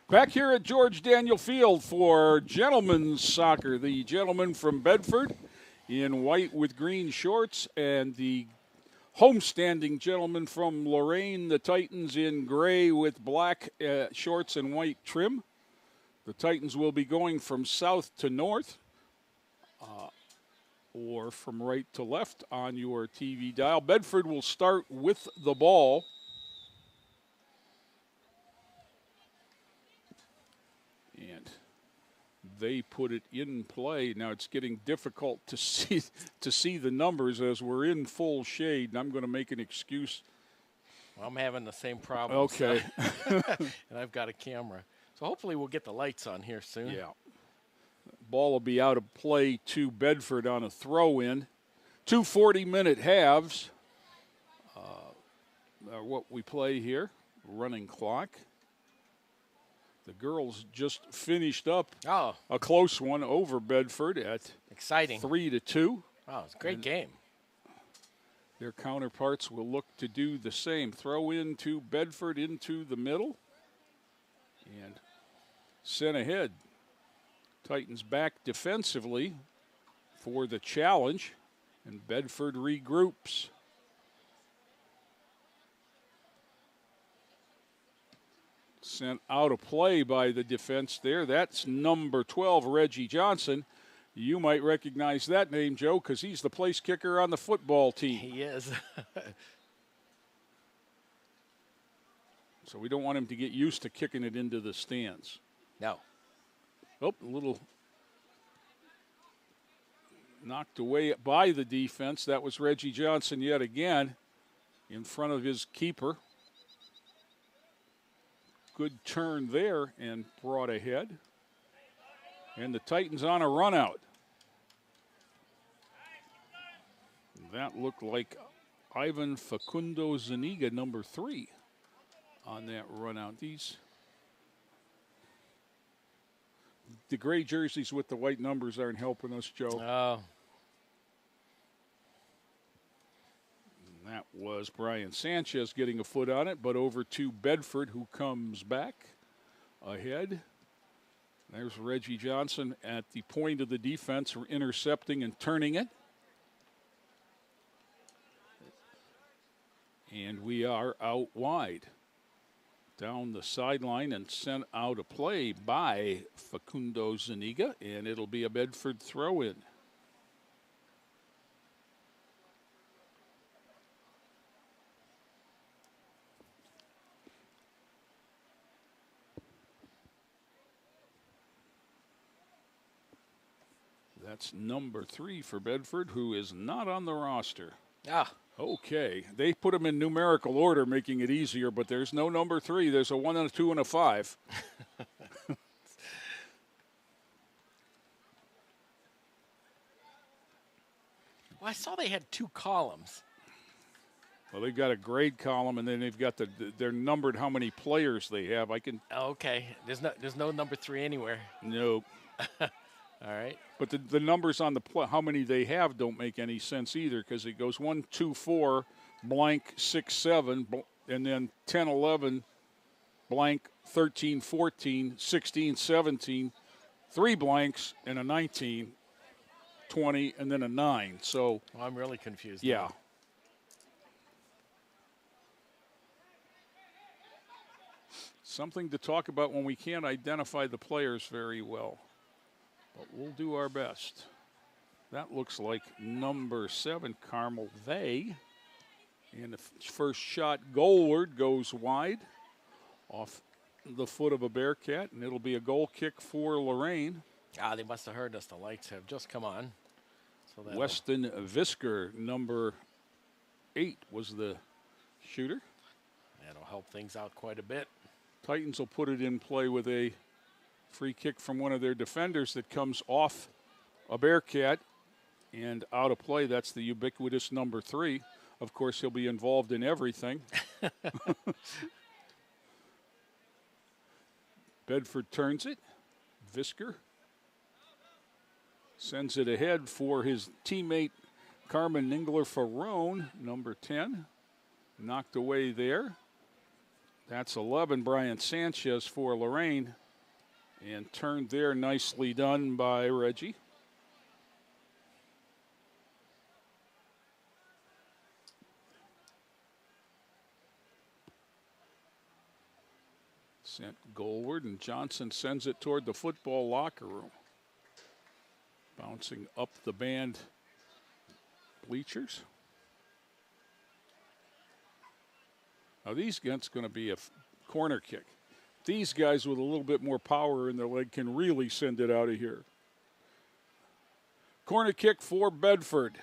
Back here at George Daniel Field for gentlemen's soccer. The gentlemen from Bedford in white with green shorts, and the homestanding gentlemen from Lorain, the Titans, in gray with black shorts and white trim. The Titans will be going from south to north or from right to left on your TV dial. Bedford will start with the ball. And they put it in play. Now it's getting difficult to see the numbers as we're in full shade, and I'm going to make an excuse. Well, I'm having the same problem. Okay. So. And I've got a camera. So hopefully we'll get the lights on here soon. Yeah. Ball will be out of play to Bedford on a throw-in. 2 40-minute halves are what we play here. Running clock. The girls just finished up a close one over Bedford at exciting 3-2. Oh, it's a great game. Their counterparts will look to do the same. Throw in to Bedford into the middle and sent ahead. Titans back defensively for the challenge, and Bedford regroups. Sent out of play by the defense there. That's number 12, Reggie Johnson. You might recognize that name, Joe, because he's the place kicker on the football team. He is. So we don't want him to get used to kicking it into the stands. No. Oh, a little knocked away by the defense. That was Reggie Johnson yet again in front of his keeper. Good turn there and brought ahead. And the Titans on a run out. That looked like Ivan Facundo Zuniga, number 3, on that run out. The gray jerseys with the white numbers aren't helping us, Joe. Oh. That was Brian Sanchez getting a foot on it, but over to Bedford, who comes back ahead. There's Reggie Johnson at the point of the defense, intercepting and turning it. And we are out wide. Down the sideline and sent out of play by Facundo Zuniga, and it'll be a Bedford throw-in. That's number 3 for Bedford, who is not on the roster. Okay. They put them in numerical order, making it easier, but there's no number 3. There's a 1 and a 2 and a 5. Well, I saw they had 2 columns. Well, they've got a grade column, and then they've got they're numbered how many players they have. Okay. There's no number 3 anywhere. No. All right. But the numbers on how many they have don't make any sense either, because it goes 1, 2, 4, blank, 6, 7, and then 10, 11, blank, 13, 14, 16, 17, 3 blanks, and a 19, 20, and then a 9. So I'm really confused. Yeah. Now. Something to talk about when we can't identify the players very well. But we'll do our best. That looks like number 7, Carmel Vay. And the first shot goalward goes wide off the foot of a Bearcat, and it'll be a goal kick for Lorain. They must have heard us. The lights have just come on. So Weston Visker, number 8, was the shooter. That'll help things out quite a bit. Titans will put it in play with a free kick from one of their defenders that comes off a Bearcat and out of play. That's the ubiquitous number 3. Of course, he'll be involved in everything. Bedford turns it. Visker sends it ahead for his teammate Carmen Ningler-Farone, number 10. Knocked away there. That's 11, Brian Sanchez for Lorain. And turned there, nicely done by Reggie. Sent goalward, and Johnson sends it toward the football locker room. Bouncing up the band bleachers. Now these guys going to be a corner kick. These guys with a little bit more power in their leg can really send it out of here. Corner kick for Bedford.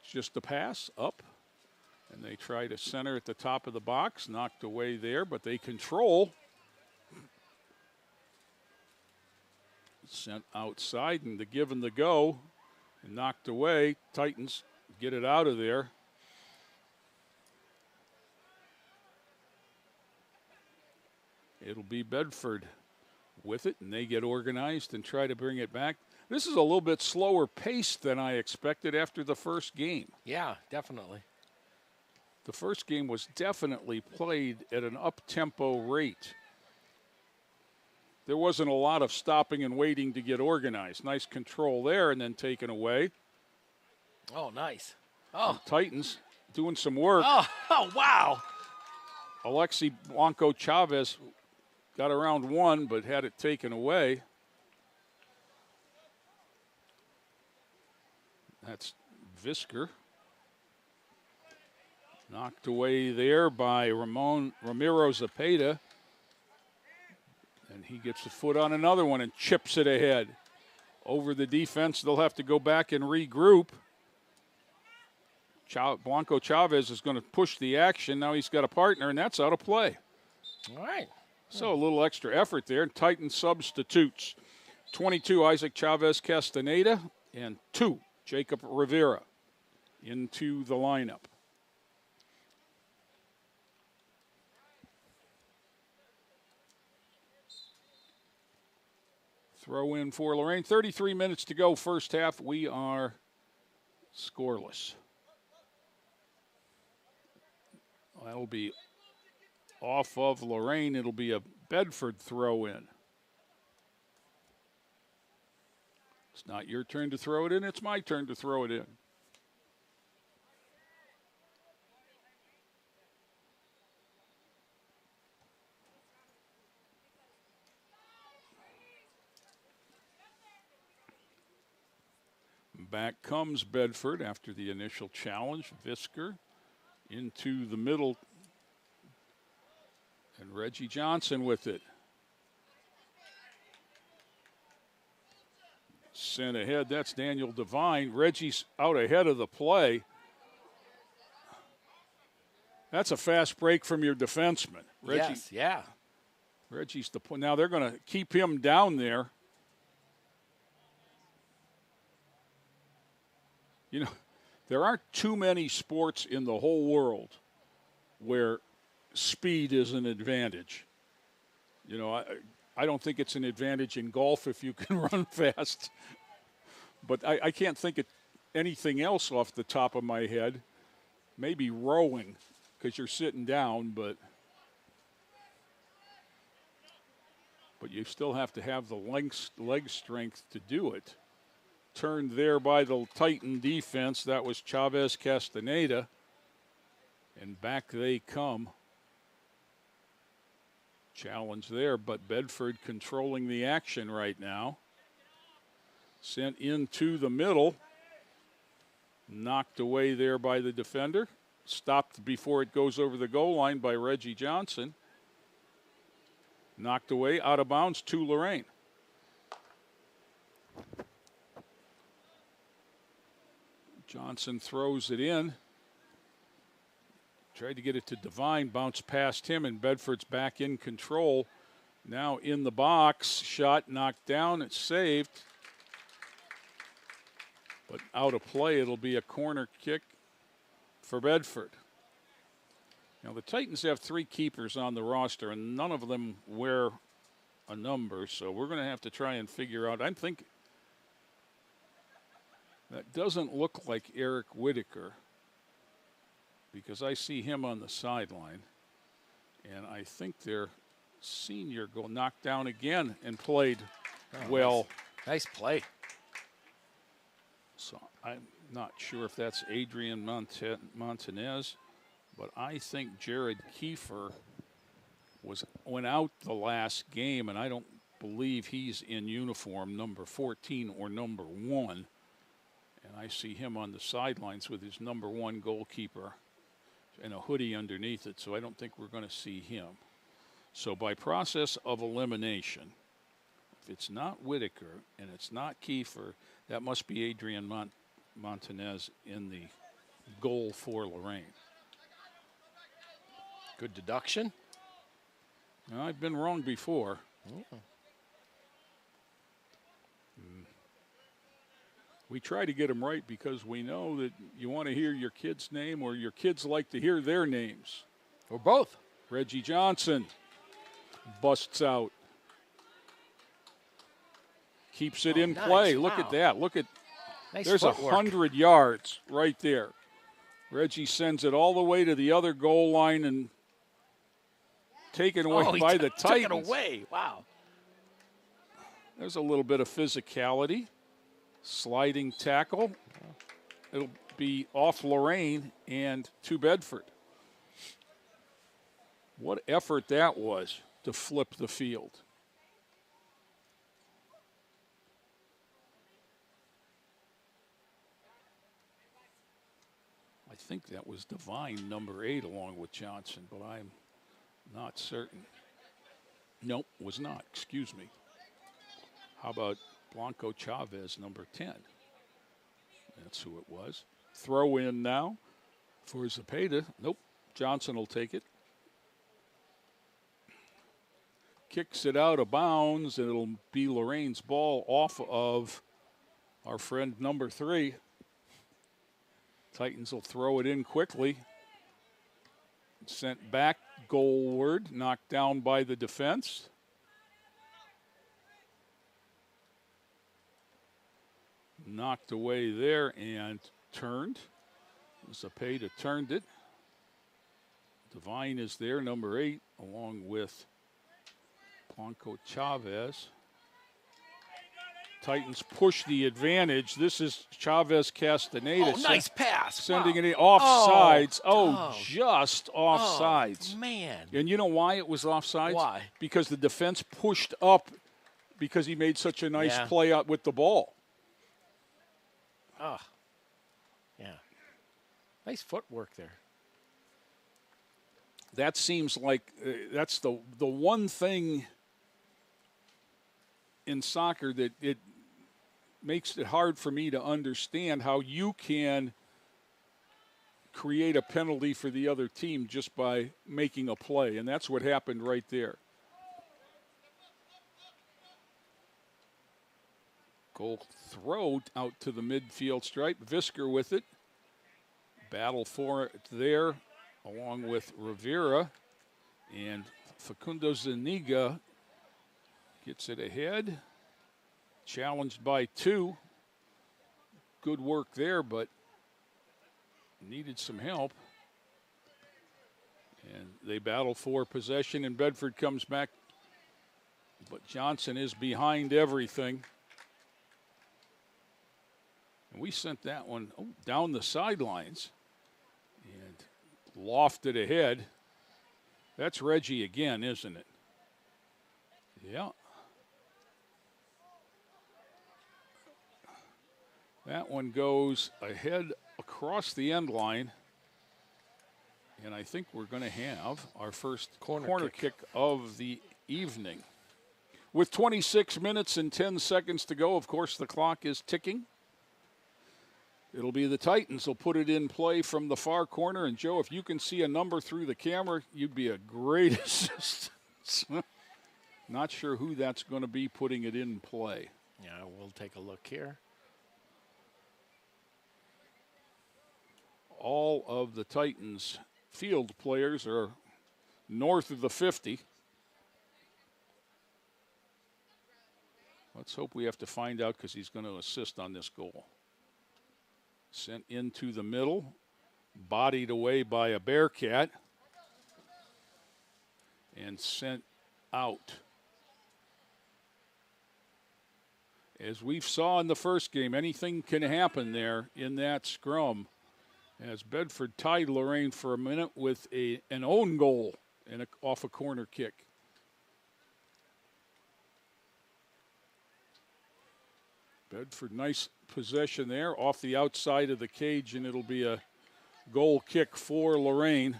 It's just a pass up. And they try to center at the top of the box. Knocked away there, but they control. Sent outside, and the give and the go. And knocked away. Titans get it out of there. It'll be Bedford with it, and they get organized and try to bring it back. This is a little bit slower paced than I expected after the first game. Yeah, definitely. The first game was definitely played at an up-tempo rate. There wasn't a lot of stopping and waiting to get organized. Nice control there, and then taken away. Oh, nice. Oh. And Titans doing some work. Oh, wow. Alexi Blanco Chavez got around one, but had it taken away. That's Visker. Knocked away there by Ramiro Zapata. And he gets a foot on another one and chips it ahead. Over the defense, they'll have to go back and regroup. Blanco Chavez is going to push the action. Now he's got a partner, and that's out of play. All right. So a little extra effort there. Titan substitutes. 22, Isaac Chavez Castaneda, and 2, Jacob Rivera into the lineup. Throw in for Lorain. 33 minutes to go, first half. We are scoreless. That'll be off of Lorain. It'll be a Bedford throw in. It's not your turn to throw it in. It's my turn to throw it in. Back comes Bedford after the initial challenge. Visker into the middle. And Reggie Johnson with it. Sent ahead. That's Daniel Devine. Reggie's out ahead of the play. That's a fast break from your defenseman. Reggie, yes, yeah. Reggie's the point. Now they're going to keep him down there. You know, there aren't too many sports in the whole world where speed is an advantage. You know, I don't think it's an advantage in golf if you can run fast. But I can't think of anything else off the top of my head. Maybe rowing because you're sitting down, but you still have to have the leg strength to do it. Turned there by the Titan defense. That was Chavez Castaneda. And back they come. Challenge there, but Bedford controlling the action right now. Sent into the middle. Knocked away there by the defender. Stopped before it goes over the goal line by Reggie Johnson. Knocked away, out of bounds to Lorain. Johnson throws it in. Tried to get it to Devine, bounced past him, and Bedford's back in control. Now in the box, shot knocked down, it's saved. But out of play, it'll be a corner kick for Bedford. Now the Titans have 3 keepers on the roster, and none of them wear a number, so we're going to have to try and figure out. I think that doesn't look like Eric Whitaker, because I see him on the sideline. Yeah. And I think their senior goal knocked down again and played Oh, well. Nice play. So I'm not sure if that's Adrian Montanez, but I think Jared Kiefer went out the last game, and I don't believe he's in uniform number 14 or number 1. And I see him on the sidelines with his number 1 goalkeeper and a hoodie underneath it, so I don't think we're going to see him. So by process of elimination, if it's not Whitaker and it's not Kiefer, that must be Adrian Montanez in the goal for Lorain. Good deduction. Now, I've been wrong before. Yeah. We try to get them right because we know that you want to hear your kid's name or your kids like to hear their names. Or both. Reggie Johnson busts out. Keeps it in nice. play. Look Wow. at that. Look at, Nice there's footwork. 100 yards right there. Reggie sends it all the way to the other goal line and taken away by the Titans. Took it away. Wow. There's a little bit of physicality. Sliding tackle. It'll be off Lorain and to Bedford. What effort that was to flip the field. I think that was Divine, number 8, along with Johnson, but I'm not certain. Nope, was not. Excuse me. How about Blanco Chavez, number 10? That's who it was. Throw in now for Zepeda. Nope, Johnson will take it. Kicks it out of bounds, and it'll be Lorain's ball off of our friend number 3. Titans will throw it in quickly. Sent back goalward, knocked down by the defense. Knocked away there and turned. Zepeda turned it. Divine is there, number 8, along with Blanco Chavez. Titans push the advantage. This is Chavez Castaneda. Oh, nice pass. Sending Wow. it in offsides. Oh. Just offsides. Oh, man. And you know why it was offsides? Why? Because the defense pushed up because he made such a nice play out with the ball. Oh. Yeah. Nice footwork there. That seems like that's the one thing in soccer that it makes it hard for me to understand how you can create a penalty for the other team just by making a play, and that's what happened right there. Goal throw out to the midfield stripe. Visker with it. Battle for it there, along with Rivera. And Facundo Zuniga gets it ahead. Challenged by 2. Good work there, but needed some help. And they battle for possession, and Bedford comes back. But Johnson is behind everything. And we sent that one down the sidelines and lofted ahead. That's Reggie again, isn't it? Yeah. That one goes ahead across the end line. And I think we're going to have our first corner kick of the evening. With 26 minutes and 10 seconds to go, of course, the clock is ticking. It'll be the Titans will put it in play from the far corner. And, Joe, if you can see a number through the camera, you'd be a great assistance. Not sure who that's going to be putting it in play. Yeah, we'll take a look here. All of the Titans field players are north of the 50. Let's hope we have to find out because he's going to assist on this goal. Sent into the middle, bodied away by a Bearcat. and sent out. As we saw in the first game, anything can happen there in that scrum. As Bedford tied Lorain for a minute with an own goal and off a corner kick. Bedford, nice possession there off the outside of the cage, and it'll be a goal kick for Lorain.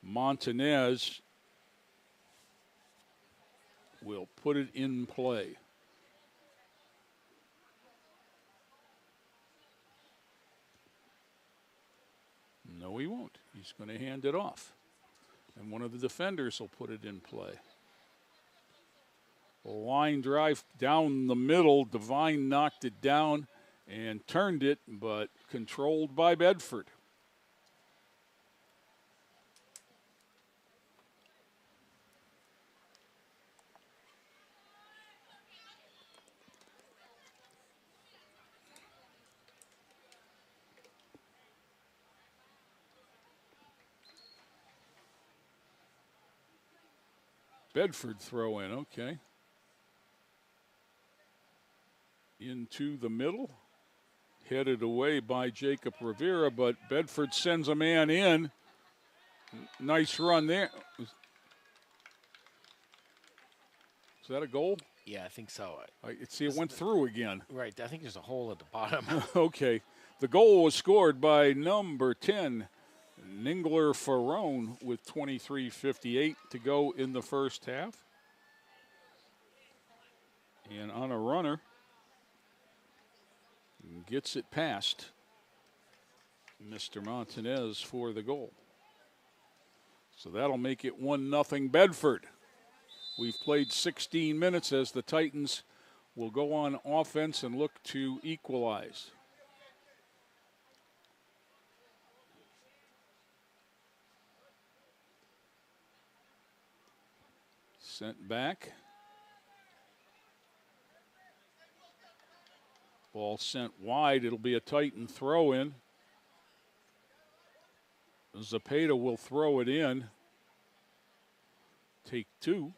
Montanez will put it in play. No, he won't. He's going to hand it off. And one of the defenders will put it in play. A line drive down the middle. Devine knocked it down and turned it, but controlled by Bedford. Bedford throw in, okay. Into the middle. Headed away by Jacob Rivera, but Bedford sends a man in. Nice run there. Is that a goal? Yeah, I think so. See, it went through again. Right, I think there's a hole at the bottom. Okay. The goal was scored by number 10, Ningler Ferrone, with 23:58 to go in the first half. And on a runner, gets it past Mr. Montanez for the goal. So that'll make it 1-0 Bedford. We've played 16 minutes as the Titans will go on offense and look to equalize. Sent back. Ball sent wide. It'll be a Titan throw in. Zepeda will throw it in. Take two.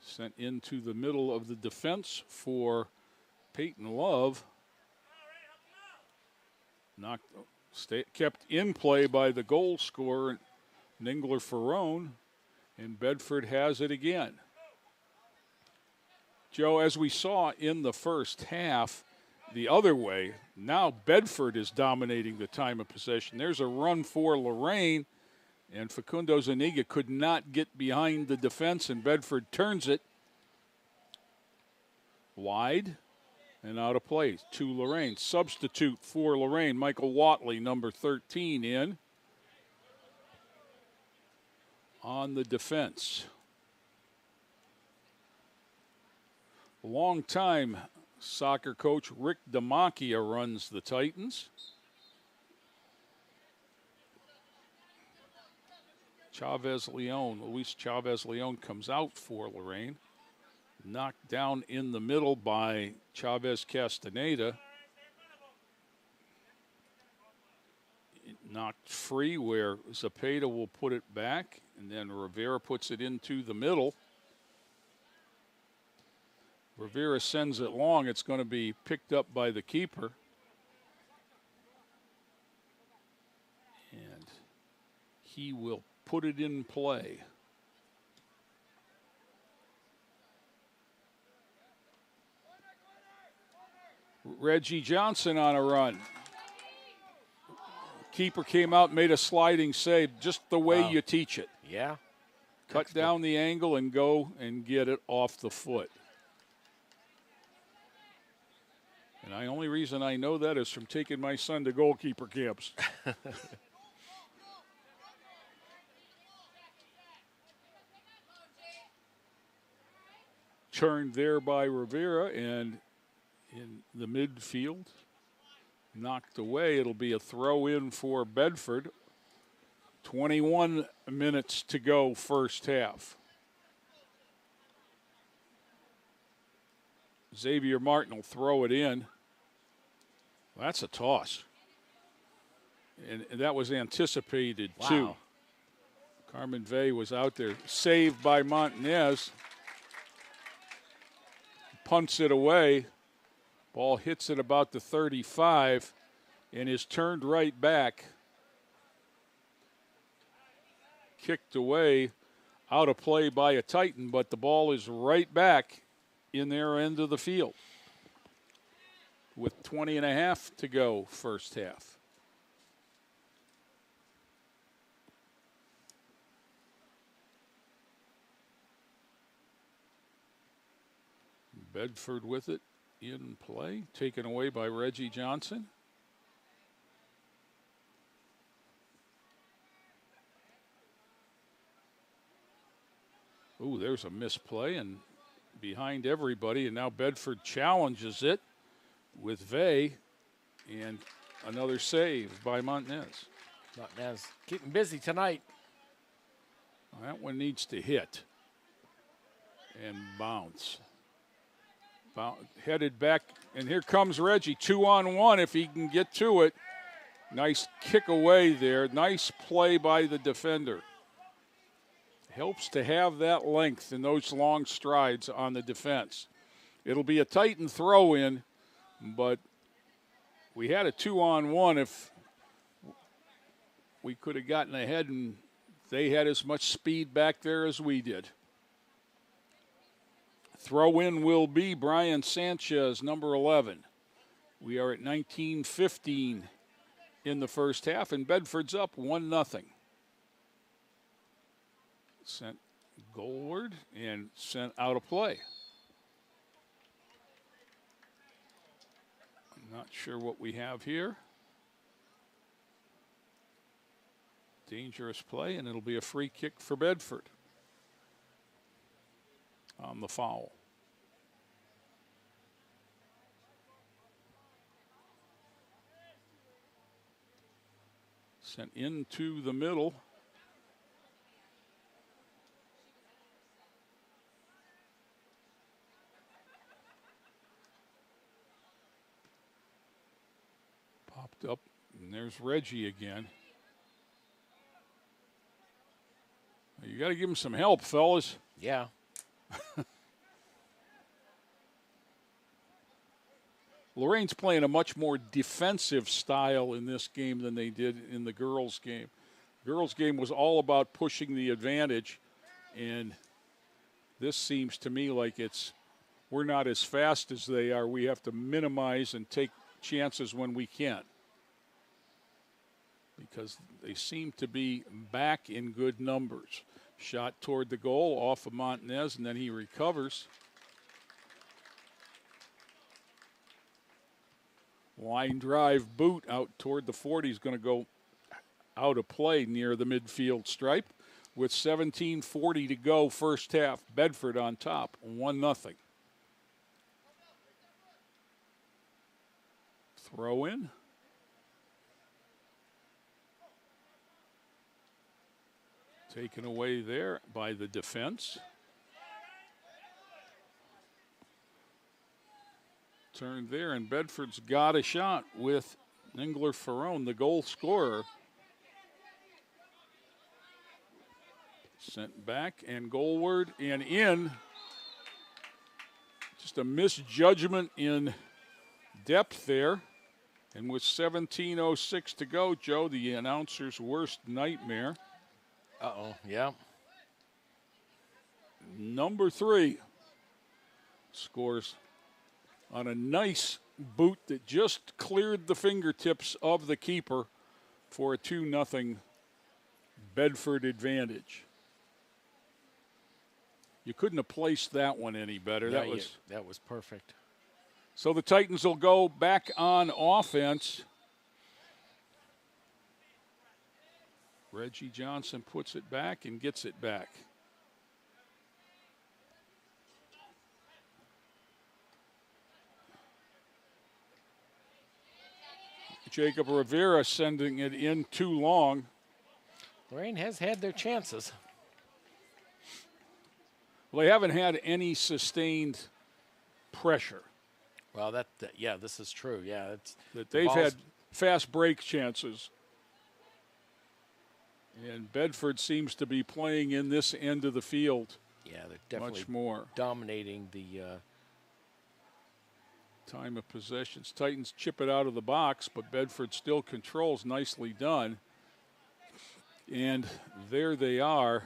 Sent into the middle of the defense for Peyton Love. Kept in play by the goal scorer, Ningler Ferrone, and Bedford has it again. Joe, as we saw in the first half, the other way, now Bedford is dominating the time of possession. There's a run for Lorain, and Facundo Zuniga could not get behind the defense, and Bedford turns it wide and out of play to Lorain. Substitute for Lorain, Michael Watley, number 13, in on the defense. Long-time soccer coach Rick DeMacchia runs the Titans. Luis Chavez Leon comes out for Lorain. Knocked down in the middle by Chavez Castaneda. Knocked free where Zepeda will put it back, and then Rivera puts it into the middle. Rivera sends it long. It's going to be picked up by the keeper. And he will put it in play. Reggie Johnson on a run. Keeper came out and made a sliding save, just the way you teach it. Yeah. Cut down the angle and go and get it off the foot. And the only reason I know that is from taking my son to goalkeeper camps. Turned there by Rivera, and in the midfield, knocked away. It'll be a throw in for Bedford. 21 minutes to go first half. Xavier Martin will throw it in. Well, that's a toss. And that was anticipated, Wow. too. Carmen Vey was out there. Saved by Montanez. Punts it away. Ball hits it about the 35 and is turned right back. Kicked away, out of play by a Titan, but the ball is right back in their end of the field with 20 and a half to go first half. Bedford with it in play, taken away by Reggie Johnson. Ooh, there's a misplay and behind everybody, and now Bedford challenges it with Vey, and another save by Montanez. Montanez keeping busy tonight. That one needs to hit and bounce. Headed back, and here comes Reggie, 2-on-1 if he can get to it. Nice kick away there. Nice play by the defender. Helps to have that length and those long strides on the defense. It'll be a Titan throw in, but we had a 2-on-1 if we could have gotten ahead and they had as much speed back there as we did. Throw in will be Brian Sanchez, number 11. We are at 19-15 in the first half, and Bedford's up 1-0. Sent goalward and sent out of play. I'm not sure what we have here. Dangerous play, and it'll be a free kick for Bedford on the foul. Sent into the middle. Popped up, and there's Reggie again. You got to give him some help, fellas. Yeah. Lorain's playing a much more defensive style in this game than they did in the girls' game. Girls' game was all about pushing the advantage, and this seems to me like we're not as fast as they are. We have to minimize and take chances when we can, because they seem to be back in good numbers. Shot toward the goal off of Montanez, and then he recovers. Line drive boot out toward the 40 is going to go out of play near the midfield stripe with 17:40 to go first half. Bedford on top, 1-0. Throw in. Taken away there by the defense. Turned there, and Bedford's got a shot with Engler Ferrone, the goal scorer. Sent back and goalward and in. Just a misjudgment in depth there. And with 17:06 to go, Joe, the announcer's worst nightmare. Uh-oh, yeah. Number 3 scores on a nice boot that just cleared the fingertips of the keeper for a 2-0 Bedford advantage. You couldn't have placed that one any better. Yeah, That was perfect. So the Titans will go back on offense. Reggie Johnson puts it back and gets it back. Jacob Rivera sending it in too long. Lorain has had their chances. Well, they haven't had any sustained pressure. Well, yeah, this is true. Yeah, it's that they've had fast break chances. And Bedford seems to be playing in this end of the field. Yeah, they're definitely much more dominating the time of possessions. Titans chip it out of the box, but Bedford still controls. Nicely done. And there they are.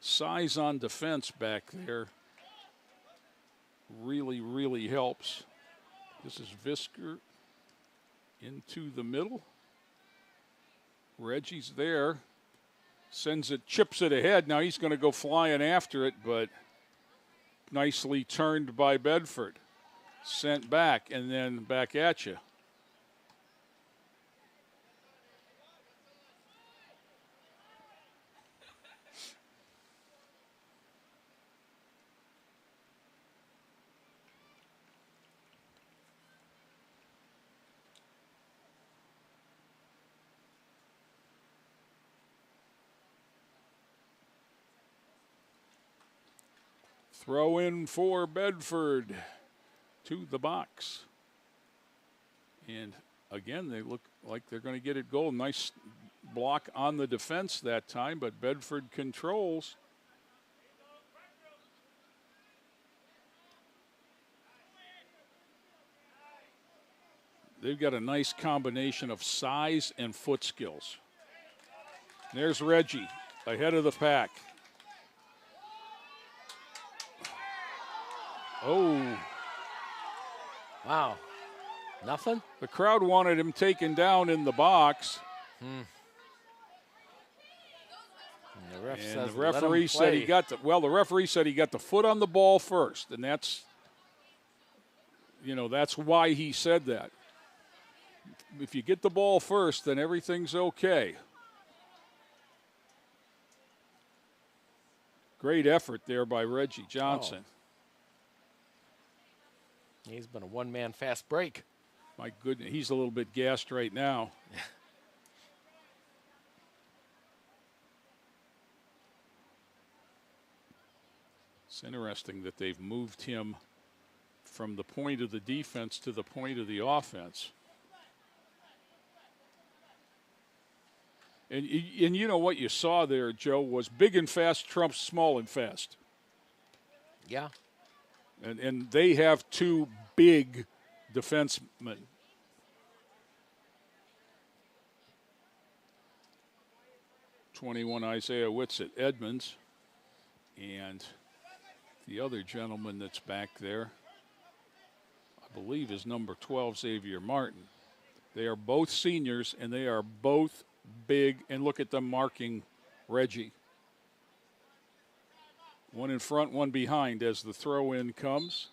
Size on defense back there really, really helps. This is Visker into the middle. Reggie's there. Sends it, chips it ahead. Now he's going to go flying after it, but nicely turned by Bedford. Sent back, and then back at you. Throw in for Bedford to the box. And again, they look like they're going to get it goal. Nice block on the defense that time, but Bedford controls. They've got a nice combination of size and foot skills. There's Reggie ahead of the pack. Oh. Wow. Nothing? The crowd wanted him taken down in the box. And the referee said he got the referee said he got the foot on the ball first, and that's why he said that. If you get the ball first, then everything's okay. Great effort there by Reggie Johnson. Oh. He's been a one-man fast break. My goodness, he's a little bit gassed right now. It's interesting that they've moved him from the point of the defense to the point of the offense. And you know what you saw there, Joe, was big and fast trumps small and fast. Yeah. And they have two big defensemen. #21 Isaiah Whitsitt Edmonds, and the other gentleman that's back there, I believe, is number 12 Xavier Martin. They are both seniors, and they are both big. And look at them marking Reggie. One in front, one behind as the throw-in comes.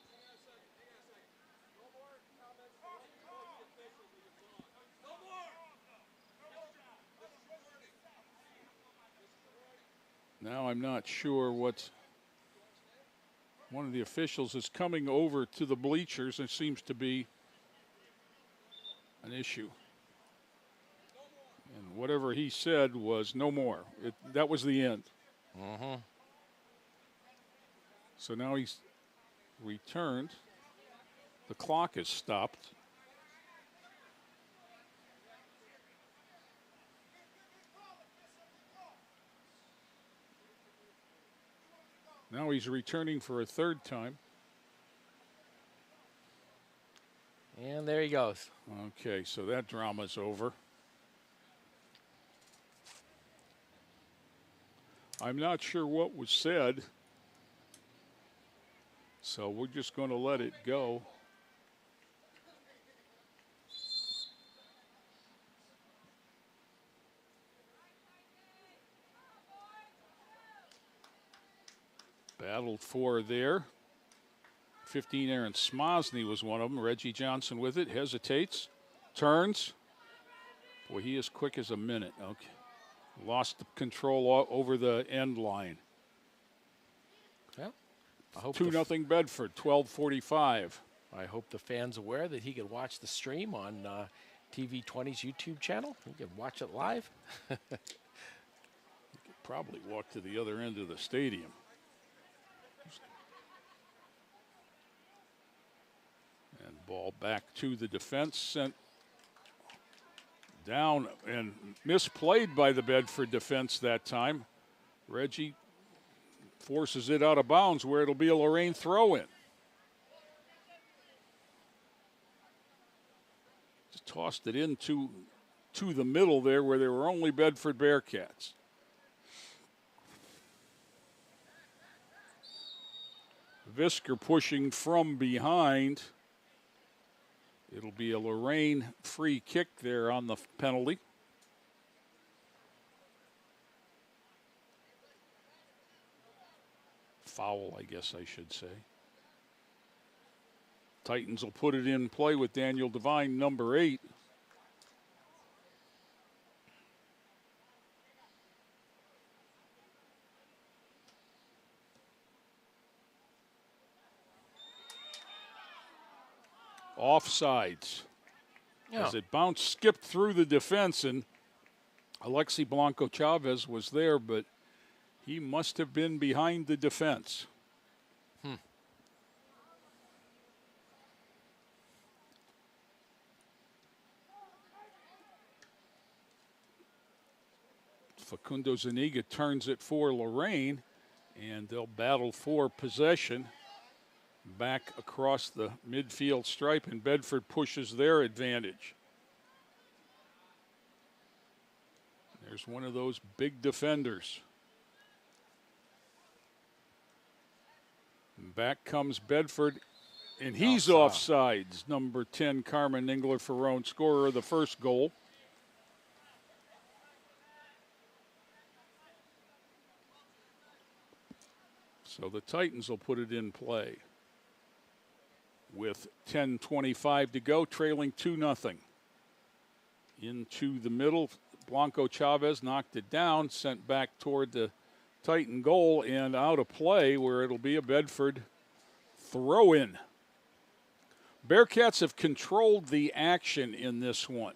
Now I'm not sure what one of the officials is coming over to the bleachers. It seems to be an issue. And whatever he said was no more. That was the end. So now he's returned. The clock is stopped. Now he's returning for a third time. And there he goes. Okay, so that drama's over. I'm not sure what was said, so we're just going to let it go. Battled for there. 15, Aaron Smosny was one of them. Reggie Johnson with it, hesitates, turns. Boy, he is quick as a minute. Okay. Lost the control over the end line. Well, I hope 2-0 Bedford, 12:45. I hope the fans aware that he can watch the stream on TV20's YouTube channel. He can watch it live. He could probably walk to the other end of the stadium. And ball back to the defense, sent down and misplayed by the Bedford defense that time. Reggie forces it out of bounds where it'll be a Lorain throw-in. Just tossed it into the middle there where there were only Bedford Bearcats. Visker pushing from behind. It'll be a Lorain free kick there on the penalty. Foul, I guess I should say. Titans will put it in play with Daniel Devine, number 8. Offsides. Yeah. As it bounced, skipped through the defense, and Alexi Blanco Chavez was there, but he must have been behind the defense. Facundo Zuniga turns it for Lorain, and they'll battle for possession back across the midfield stripe, and Bedford pushes their advantage. There's one of those big defenders. And back comes Bedford, and he's offsides. Number 10, Carmen Ningler-Ferrone, scorer of the first goal. So the Titans will put it in play with 10:25 to go, trailing 2-0. Into the middle, Blanco Chavez knocked it down, sent back toward the Titan goal and out of play where it'll be a Bedford throw-in. Bearcats have controlled the action in this one.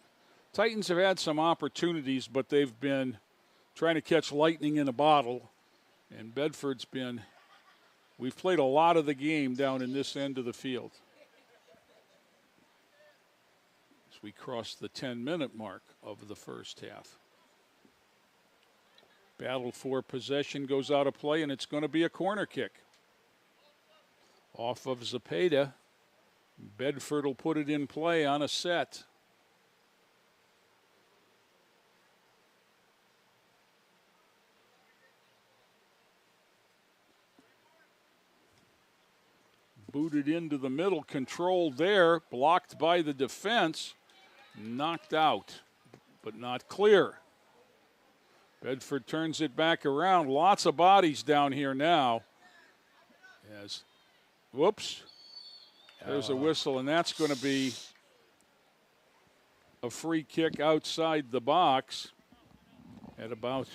Titans have had some opportunities, but they've been trying to catch lightning in a bottle, and Bedford's been... We've played a lot of the game down in this end of the field. As we cross the 10-minute mark of the first half. Battle for possession goes out of play, and it's going to be a corner kick. Off of Zepeda. Bedford will put it in play on a set. Booted into the middle, controlled there, blocked by the defense, knocked out, but not clear. Bedford turns it back around. Lots of bodies down here now. Whoops. There's a whistle, and that's going to be a free kick outside the box at about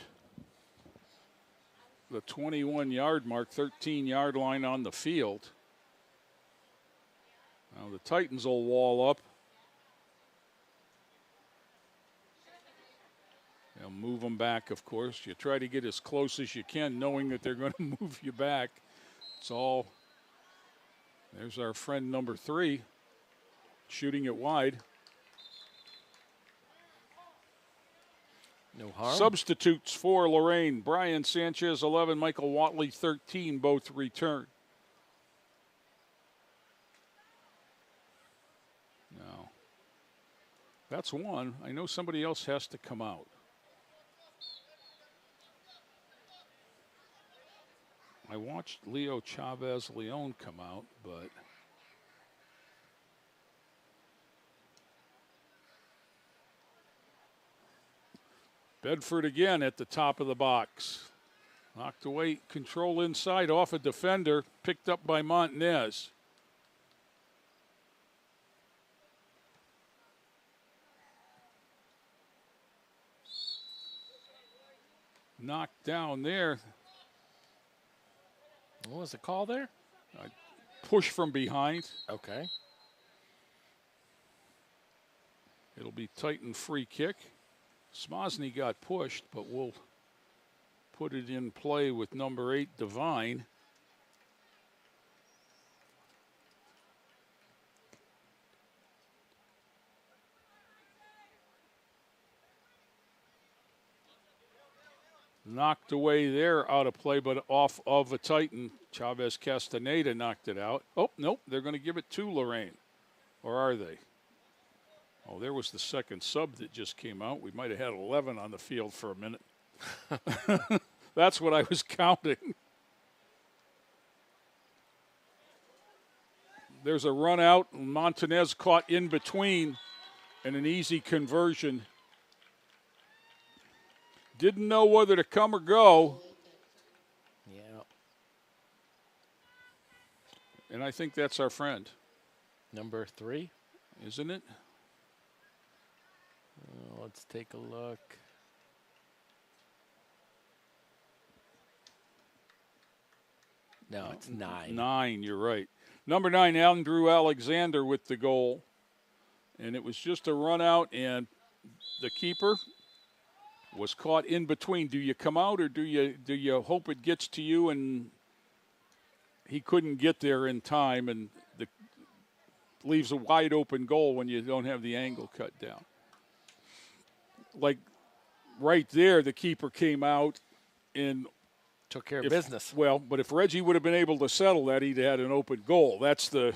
the 21-yard mark, 13-yard line on the field. Now the Titans will wall up. They'll move them back, of course. You try to get as close as you can, knowing that they're going to move you back. It's all. There's our friend number 3, shooting it wide. No harm. Substitutes for Lorain. Brian Sanchez, 11. Michael Watley, 13. Both return. Now, that's one. I know somebody else has to come out. I watched Leo Chavez Leon come out, but Bedford again at the top of the box. Knocked away, control inside off a defender, picked up by Montanez. Knocked down there. What was the call there? Push from behind. Okay. It'll be Titan free kick. Smosny got pushed, but we'll put it in play with number 8, Devine. knocked away there, out of play, but off of a Titan. Chavez Castaneda knocked it out. Oh, nope, they're going to give it to Lorain. Or are they? Oh, there was the second sub that just came out. We might have had 11 on the field for a minute. That's what I was counting. There's a run out. Montanez caught in between and an easy conversion. Didn't know whether to come or go. Yeah. And I think that's our friend. Number 3. Isn't it? Let's take a look. No, it's 9. 9, you're right. Number 9, Andrew Alexander with the goal. And it was just a run out, and the keeper was caught in between. Do you come out or do you hope it gets to you? And he couldn't get there in time, and leaves a wide open goal when you don't have the angle cut down. Like right there, the keeper came out and took care of business. Well, but if Reggie would have been able to settle that, he'd had an open goal. That's the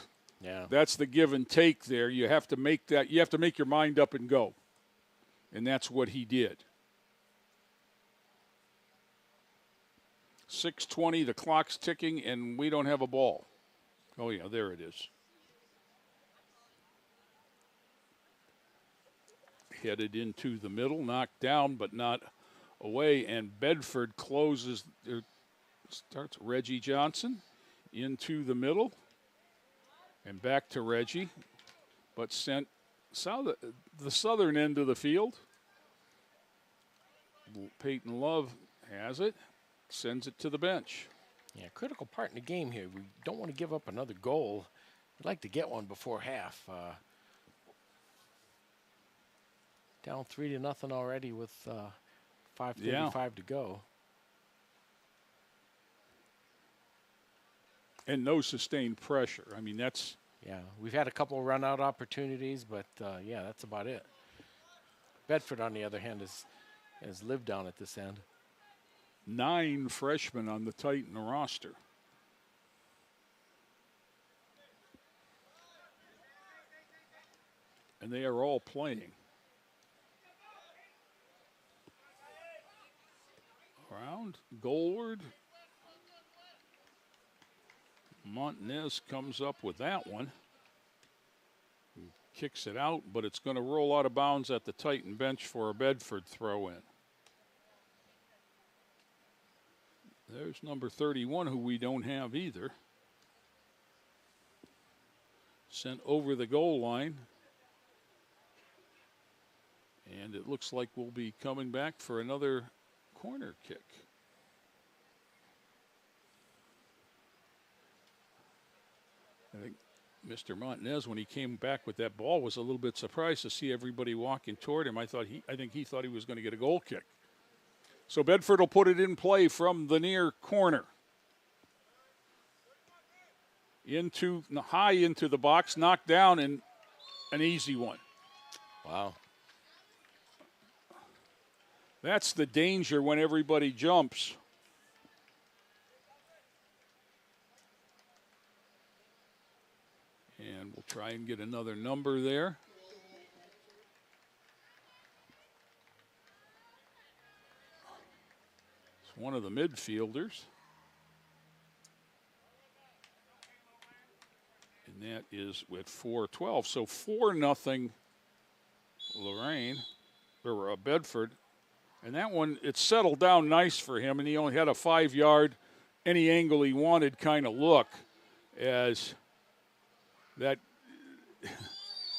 give and take there. You have to make that. You have to make your mind up and go, and that's what he did. 6:20, the clock's ticking, and we don't have a ball. Oh yeah, there it is. Headed into the middle, knocked down, but not away, and Bedford closes. Starts Reggie Johnson into the middle and back to Reggie, but sent the southern end of the field. Peyton Love has it, sends it to the bench. Yeah, critical part in the game here. We don't want to give up another goal. We'd like to get one before half. Down 3-0 already with 5:35 to go. And no sustained pressure. I mean, that's... Yeah, we've had a couple of run-out opportunities, but, yeah, that's about it. Bedford, on the other hand, has lived down at this end. 9 freshmen on the Titan roster. And they are all playing. Around, goalward. Montanez comes up with that one. Kicks it out, but it's going to roll out of bounds at the Titan bench for a Bedford throw-in. There's number 31, who we don't have either. Sent over the goal line. And it looks like we'll be coming back for another corner kick. I think Mr. Montanez, when he came back with that ball, was a little bit surprised to see everybody walking toward him. I think he thought he was going to get a goal kick. So Bedford will put it in play from the near corner. High into the box, knocked down, and an easy one. Wow. That's the danger when everybody jumps. And we'll try and get another number there. It's one of the midfielders. And that is with 4-12. So 4-0 Lorain, or Bedford. And that one, it settled down nice for him, and he only had a 5-yard, any angle he wanted kind of look as that.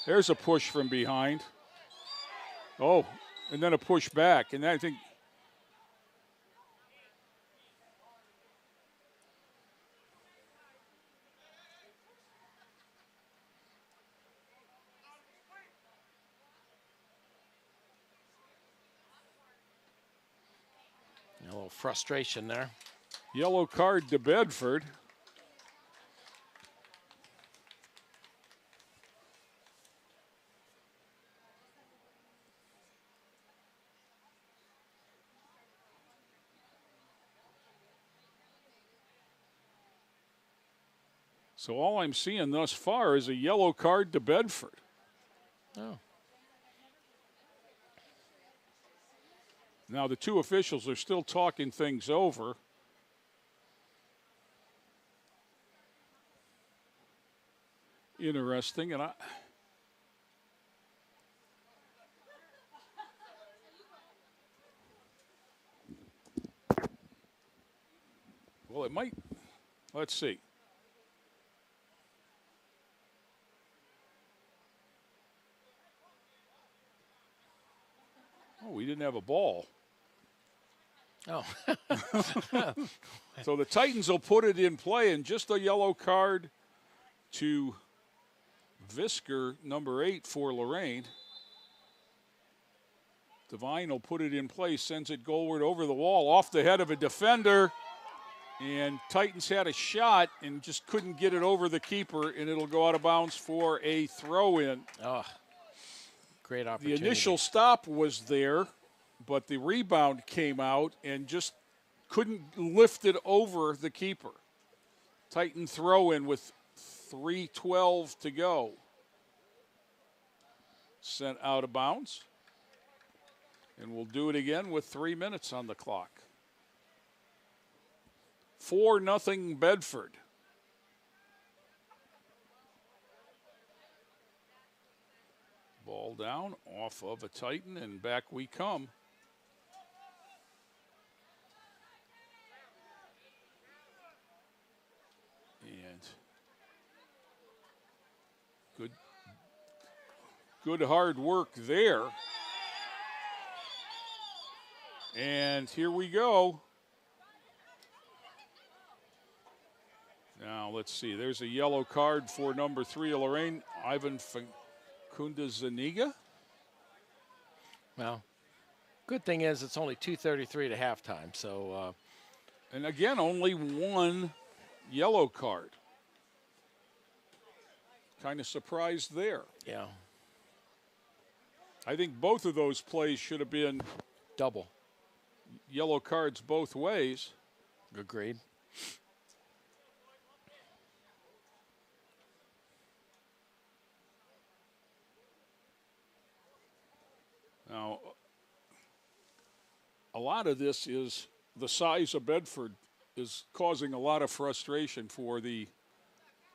There's a push from behind. Oh, and then a push back. And I think a little frustration there. yellow card to Bedford. So all I'm seeing thus far is a yellow card to Bedford. Oh. Now the two officials are still talking things over. Interesting, and well, it might. Let's see. Oh, we didn't have a ball. Oh. So the Titans will put it in play, and just a yellow card to Visker, number 8 for Lorain. Devine will put it in play, sends it goalward over the wall, off the head of a defender. And Titans had a shot and just couldn't get it over the keeper, and it'll go out of bounds for a throw-in. Oh, great opportunity. The initial stop was there, but the rebound came out and just couldn't lift it over the keeper. Titan throw-in with 3:12 to go. Sent out of bounds. And we'll do it again with 3 minutes on the clock. 4-0 Bedford. Ball down off of a Titan, and back we come. And good hard work there. And here we go. Now, let's see. There's a yellow card for number 3 of Lorain, Ivan Facunda Zaniga. Well, good thing is it's only 2:33 to halftime. So, and again, only one yellow card. Kind of surprised there. Yeah. I think both of those plays should have been double. Yellow cards both ways. Agreed. Now, a lot of this is the size of Bedford is causing a lot of frustration for the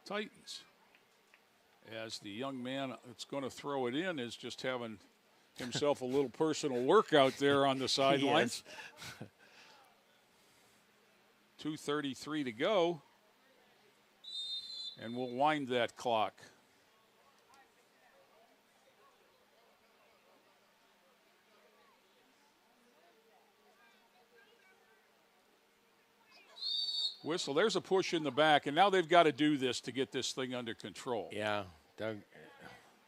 Titans, as the young man that's going to throw it in is just having himself a little personal workout there on the sidelines. 2:33 to go, and we'll wind that clock. Whistle, there's a push in the back, and now they've got to do this to get this thing under control. Yeah, Doug.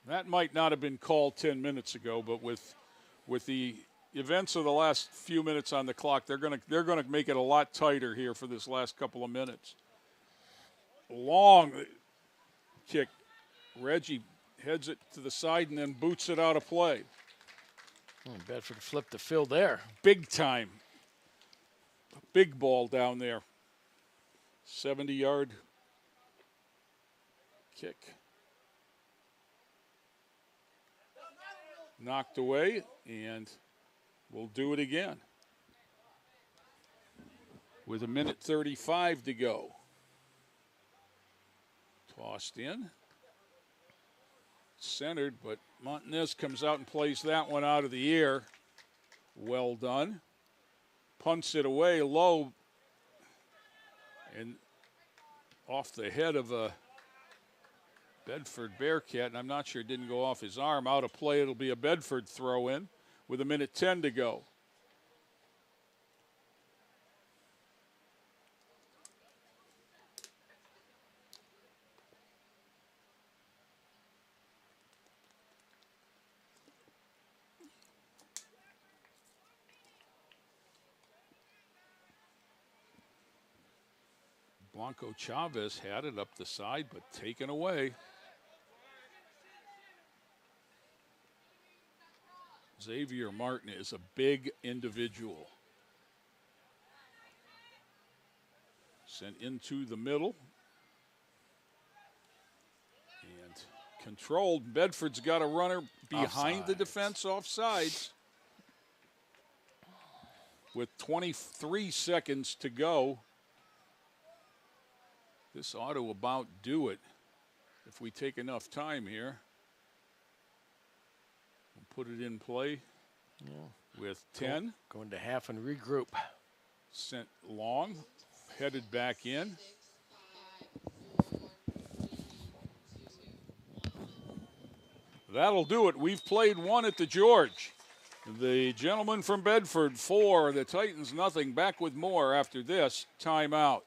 That might not have been called 10 minutes ago, but with the events of the last few minutes on the clock, they're gonna make it a lot tighter here for this last couple of minutes. Long kick. Reggie heads it to the side and then boots it out of play. Oh, Bedford flipped the field there. Big time. A big ball down there. 70-yard kick. Knocked away, and we'll do it again. With 1:35 to go. Tossed in. Centered, but Montanez comes out and plays that one out of the air. Well done. Punts it away low and off the head of a Bedford Bearcat, and I'm not sure it didn't go off his arm. Out of play, it'll be a Bedford throw-in with 1:10 to go. Blanco Chavez had it up the side, but taken away. Xavier Martin is a big individual. Sent into the middle. Controlled. Bedford's got a runner behind the Offsides. defense offsides. With 23 seconds to go. This ought to about do it if we take enough time here. We'll put it in play with 10. Going to half and regroup. Sent long, headed back in. That'll do it. We've played one at the George. The gentleman from Bedford, 4. The Titans, nothing. Back with more after this timeout.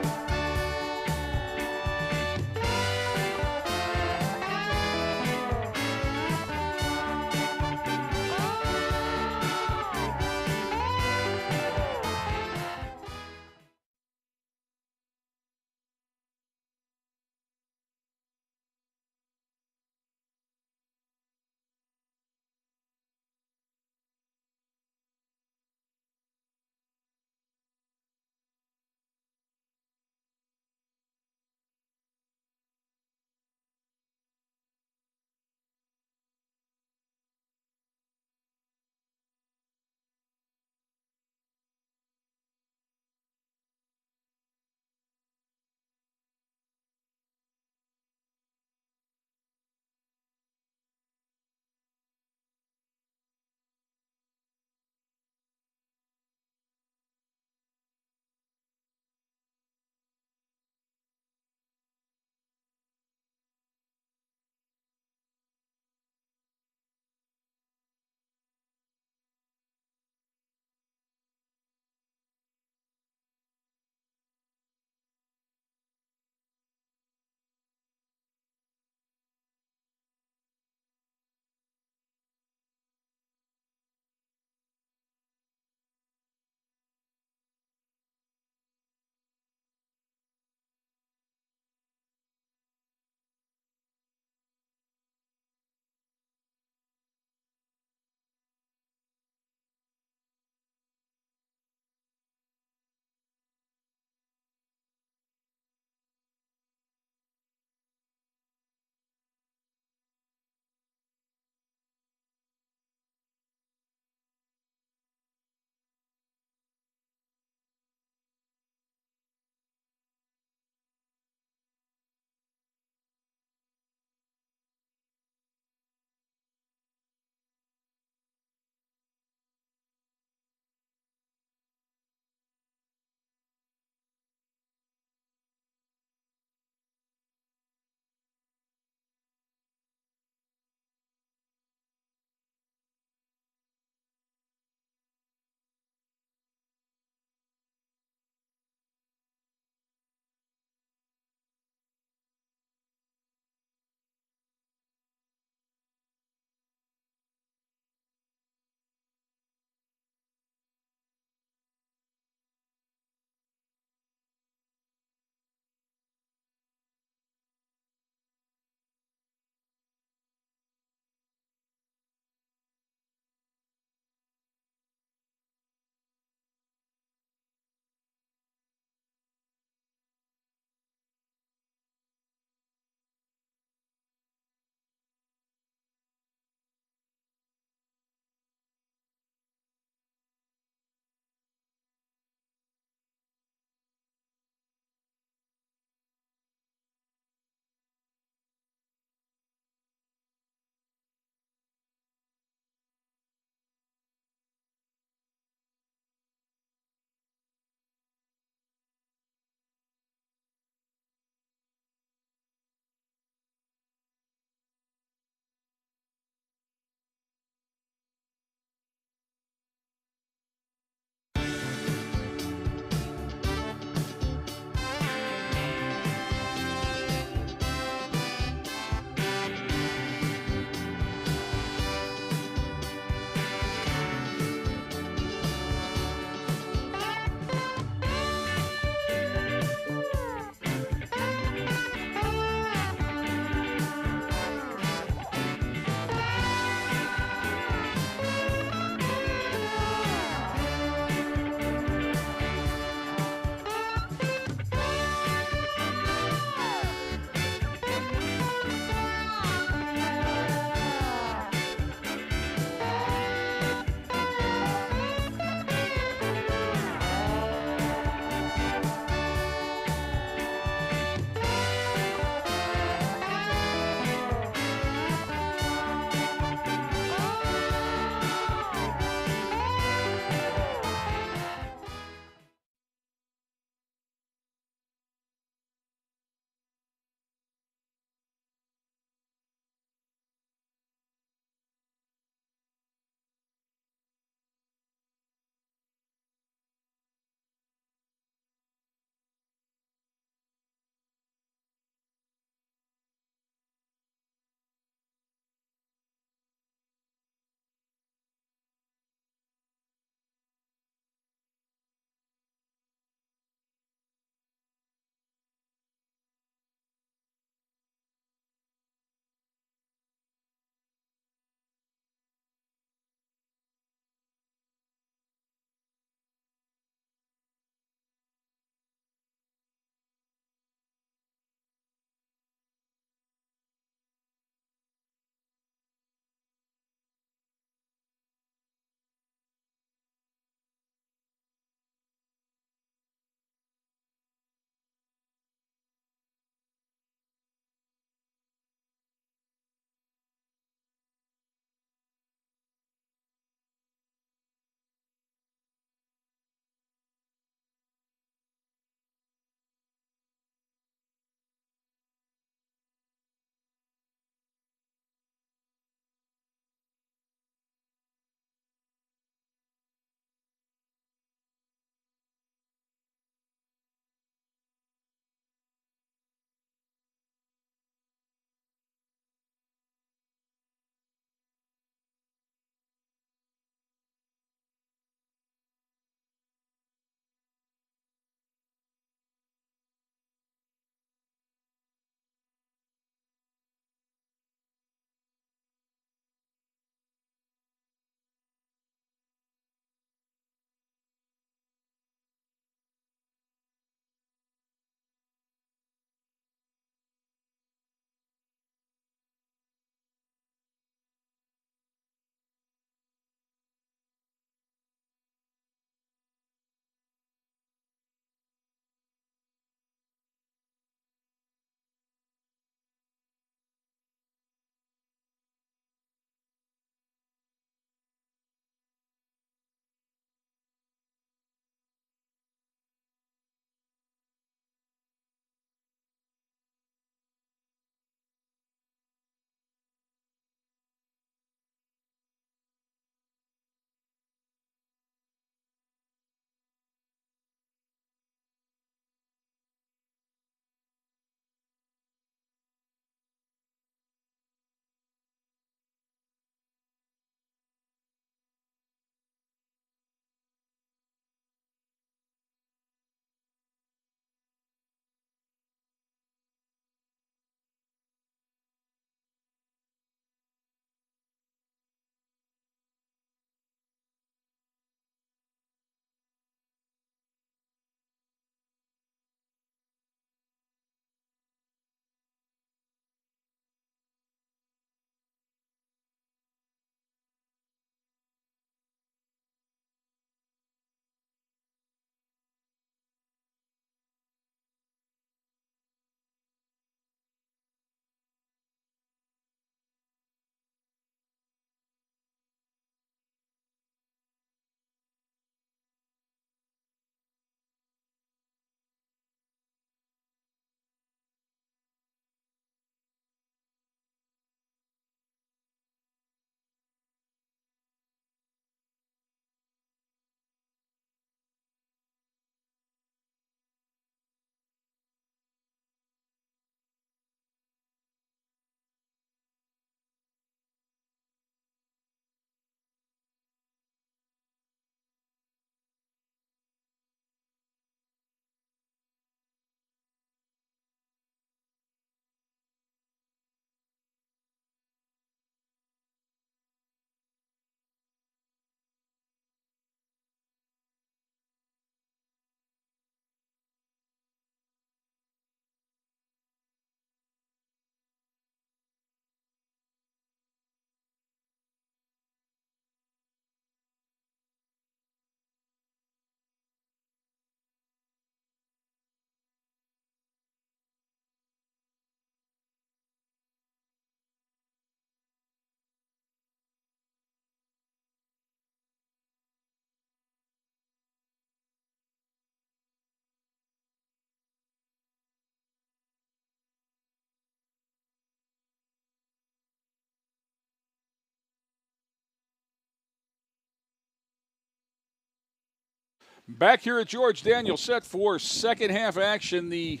Back here at George Daniel, set for second half action. The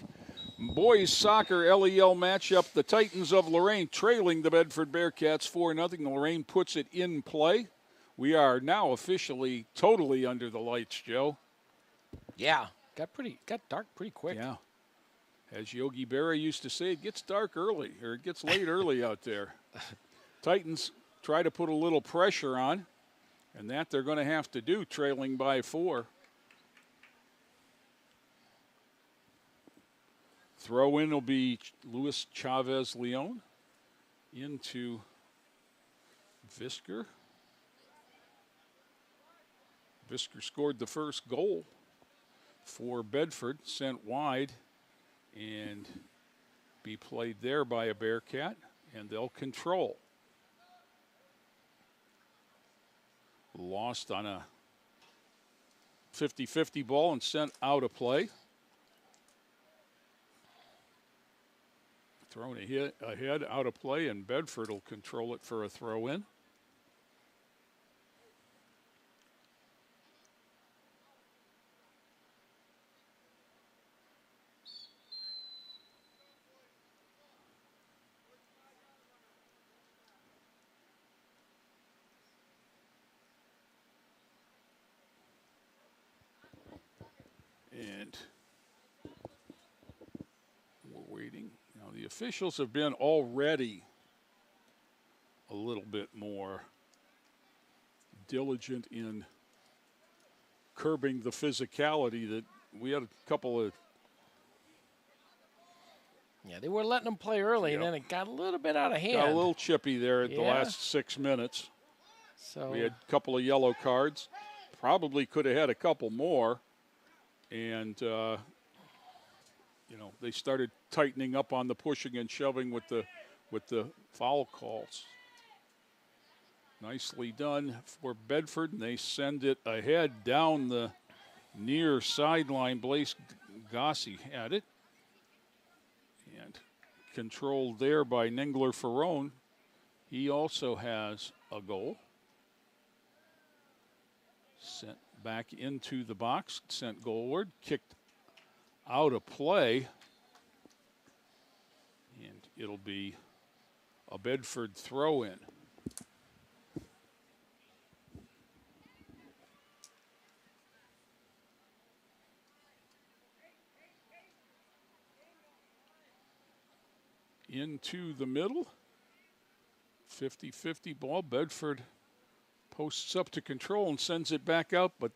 boys soccer LEL matchup. The Titans of Lorain trailing the Bedford Bearcats 4-0. Lorain puts it in play. We are now officially totally under the lights, Joe. Yeah, got dark pretty quick. Yeah. As Yogi Berra used to say, it gets dark early, or it gets late early out there. Titans try to put a little pressure on, and that they're going to have to do, trailing by 4. Throw in will be Luis Chavez Leon into Visker. Visker scored the first goal for Bedford, sent wide, and be played there by a Bearcat, and they'll control. Lost on a 50-50 ball and sent out of play. Thrown ahead, out of play, and Bedford will control it for a throw-in. And we're waiting. Now, the officials have been already a little bit more diligent in curbing the physicality that we had a couple of. Yeah, they were letting them play early, and then it got a little bit out of hand. Got a little chippy there at the last 6 minutes. So we had a couple of yellow cards. Probably could have had a couple more. And, they started tightening up on the pushing and shoving with the foul calls. Nicely done for Bedford, and they send it ahead down the near sideline. Blaise Gossi had it. And controlled there by Ningler Ferrone. He also has a goal. Sent back into the box, sent goalward, kicked out of play, and it'll be a Bedford throw-in. Into the middle, 50-50 ball. Bedford posts up to control and sends it back out, but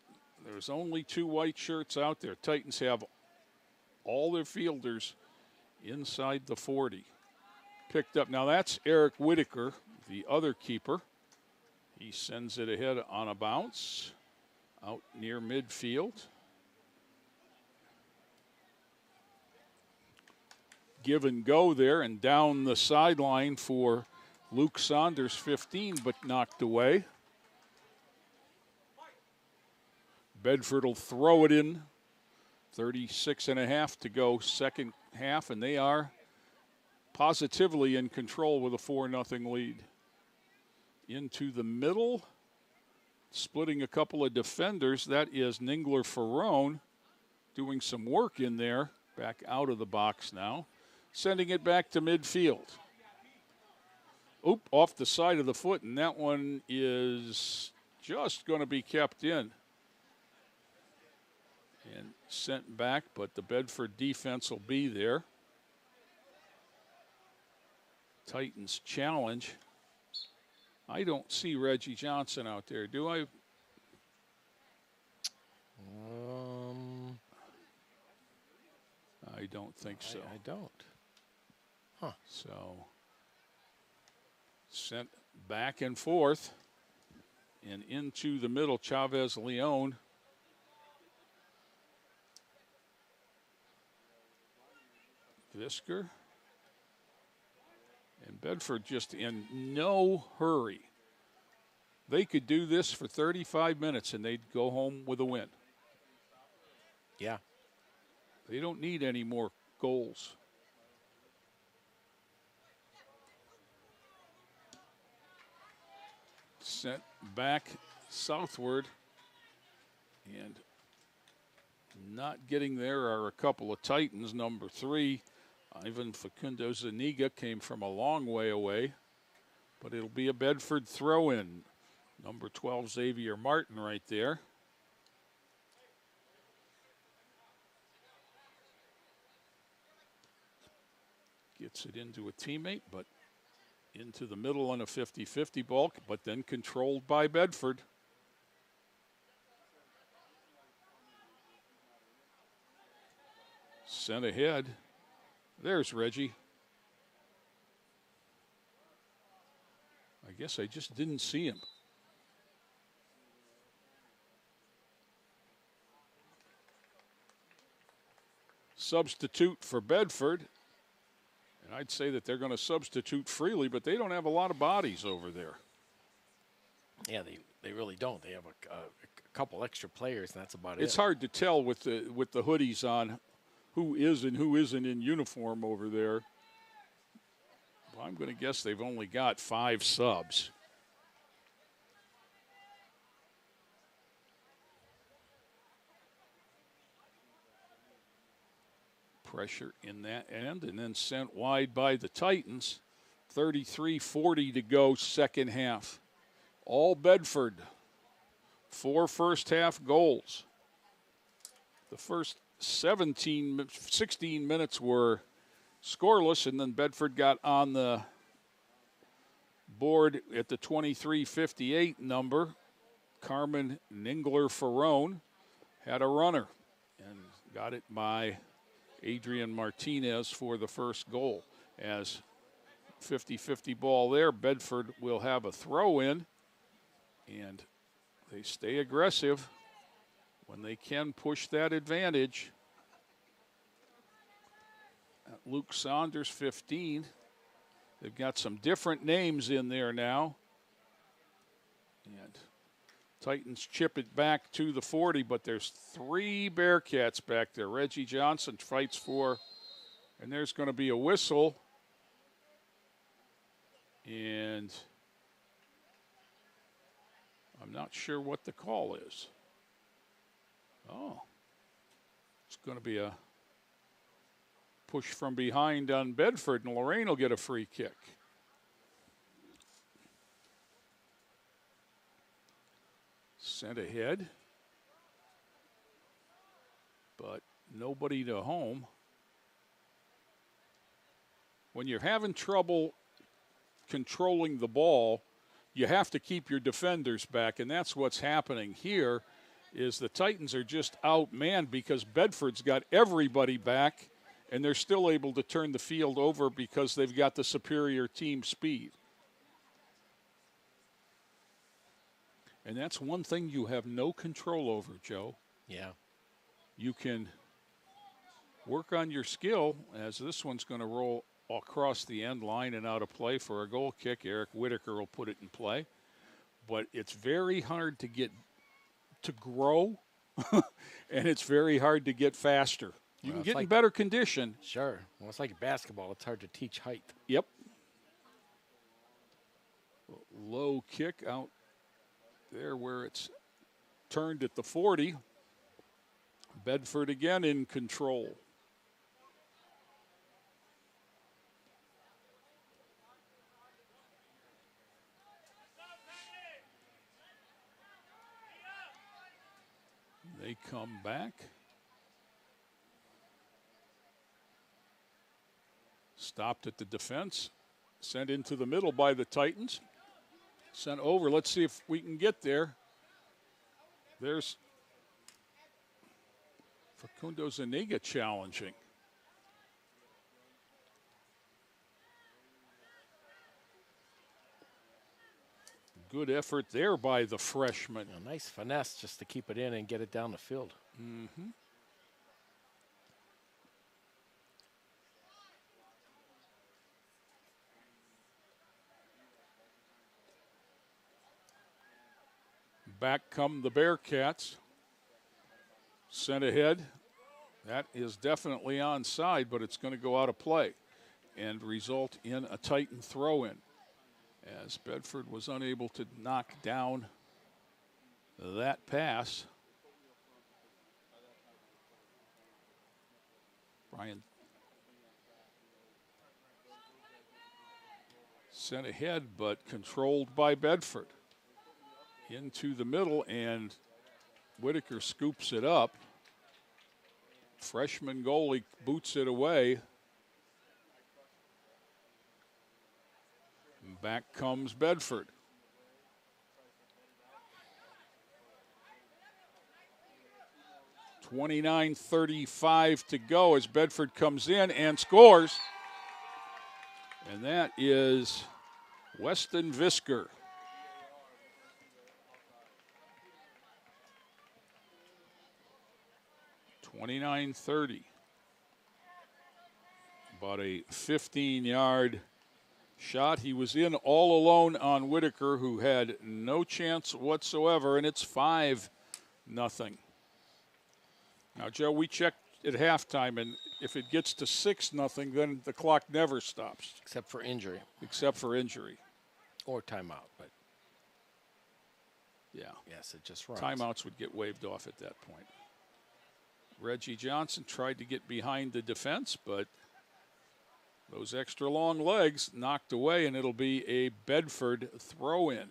there's only 2 white shirts out there. Titans have all their fielders inside the 40. Picked up. Now that's Eric Whitaker, the other keeper. He sends it ahead on a bounce out near midfield. Give and go there, and down the sideline for Luke Saunders, 15, but knocked away. Bedford will throw it in. 36.5 to go second half, and they are positively in control with a 4-0 lead. Into the middle, splitting a couple of defenders. That is Ningler Ferrone doing some work in there. Back out of the box now. Sending it back to midfield. Oop, off the side of the foot, and that one is just going to be kept in. And sent back, but the Bedford defense will be there. Titans challenge. I don't see Reggie Johnson out there, do I? I don't think so. I don't. Huh. So, sent back and forth and into the middle, Chavez Leon. Visker. And Bedford just in no hurry. They could do this for 35 minutes and they'd go home with a win. Yeah. They don't need any more goals. Sent back southward. And Not getting there are a couple of Titans. Number 3, Ivan Facundo Zuniga, came from a long way away, but it'll be a Bedford throw-in. Number 12, Xavier Martin, right there. Gets it into a teammate, but into the middle on a 50-50 ball, but then controlled by Bedford. Sent ahead. There's Reggie. I guess I just didn't see him. Substitute for Bedford. And I'd say that they're going to substitute freely, but they don't have a lot of bodies over there. Yeah, they really don't. They have a couple extra players, and that's about it. It's hard to tell with the hoodies on who is and who isn't in uniform over there. Well, I'm going to guess they've only got 5 subs. Pressure in that end, and then sent wide by the Titans. 33:40 to go, second half. All Bedford. 4 first-half goals. The first 16 minutes were scoreless, and then Bedford got on the board at the 23:58 number. Carmen Ningler-Ferrone had a runner and got it by Adrian Martinez for the first goal. As 50-50 ball there, Bedford will have a throw-in, and they stay aggressive when they can push that advantage. Luke Saunders, 15. They've got some different names in there now. And Titans chip it back to the 40, but there's 3 Bearcats back there. Reggie Johnson fights for, and there's going to be a whistle. And I'm not sure what the call is. Oh, it's going to be a push from behind on Bedford, and Lorain will get a free kick. Sent ahead, but nobody to home. When you're having trouble controlling the ball, you have to keep your defenders back, and that's what's happening here. Is the Titans are just outmanned because Bedford's got everybody back, and they're still able to turn the field over because they've got the superior team speed. And that's one thing you have no control over, Joe. Yeah. You can work on your skill, as this one's going to roll across the end line and out of play for a goal kick. Eric Whitaker will put it in play. But it's very hard to get to grow, and it's very hard to get faster. You can get in better condition. Sure. Well, it's like basketball. It's hard to teach height. Yep. Low kick out there where it's turned at the 40. Bedford again in control. They come back. Stopped at the defense. Sent into the middle by the Titans. Sent over. Let's see if we can get there. There's Facundo Zuniga challenging. Good effort there by the freshman. A nice finesse just to keep it in and get it down the field. Mm-hmm. Back come the Bearcats. Sent ahead. That is definitely onside, but it's going to go out of play and result in a Titan throw-in, as Bedford was unable to knock down that pass. Brian sent ahead, but controlled by Bedford. Into the middle, and Whitaker scoops it up. Freshman goalie boots it away. And back comes Bedford. .39:35 to go as Bedford comes in and scores. And that is Weston Visker. .29:30. About a 15-yard shot. He was in all alone on Whitaker, who had no chance whatsoever, and it's 5-0. Now, Joe, we checked at halftime, and if it gets to 6-0, then the clock never stops. Except for injury. Except for injury. Or timeout, but yeah. Yes, it just runs. Timeouts would get waved off at that point. Reggie Johnson tried to get behind the defense, but those extra long legs knocked away, and it'll be a Bedford throw-in.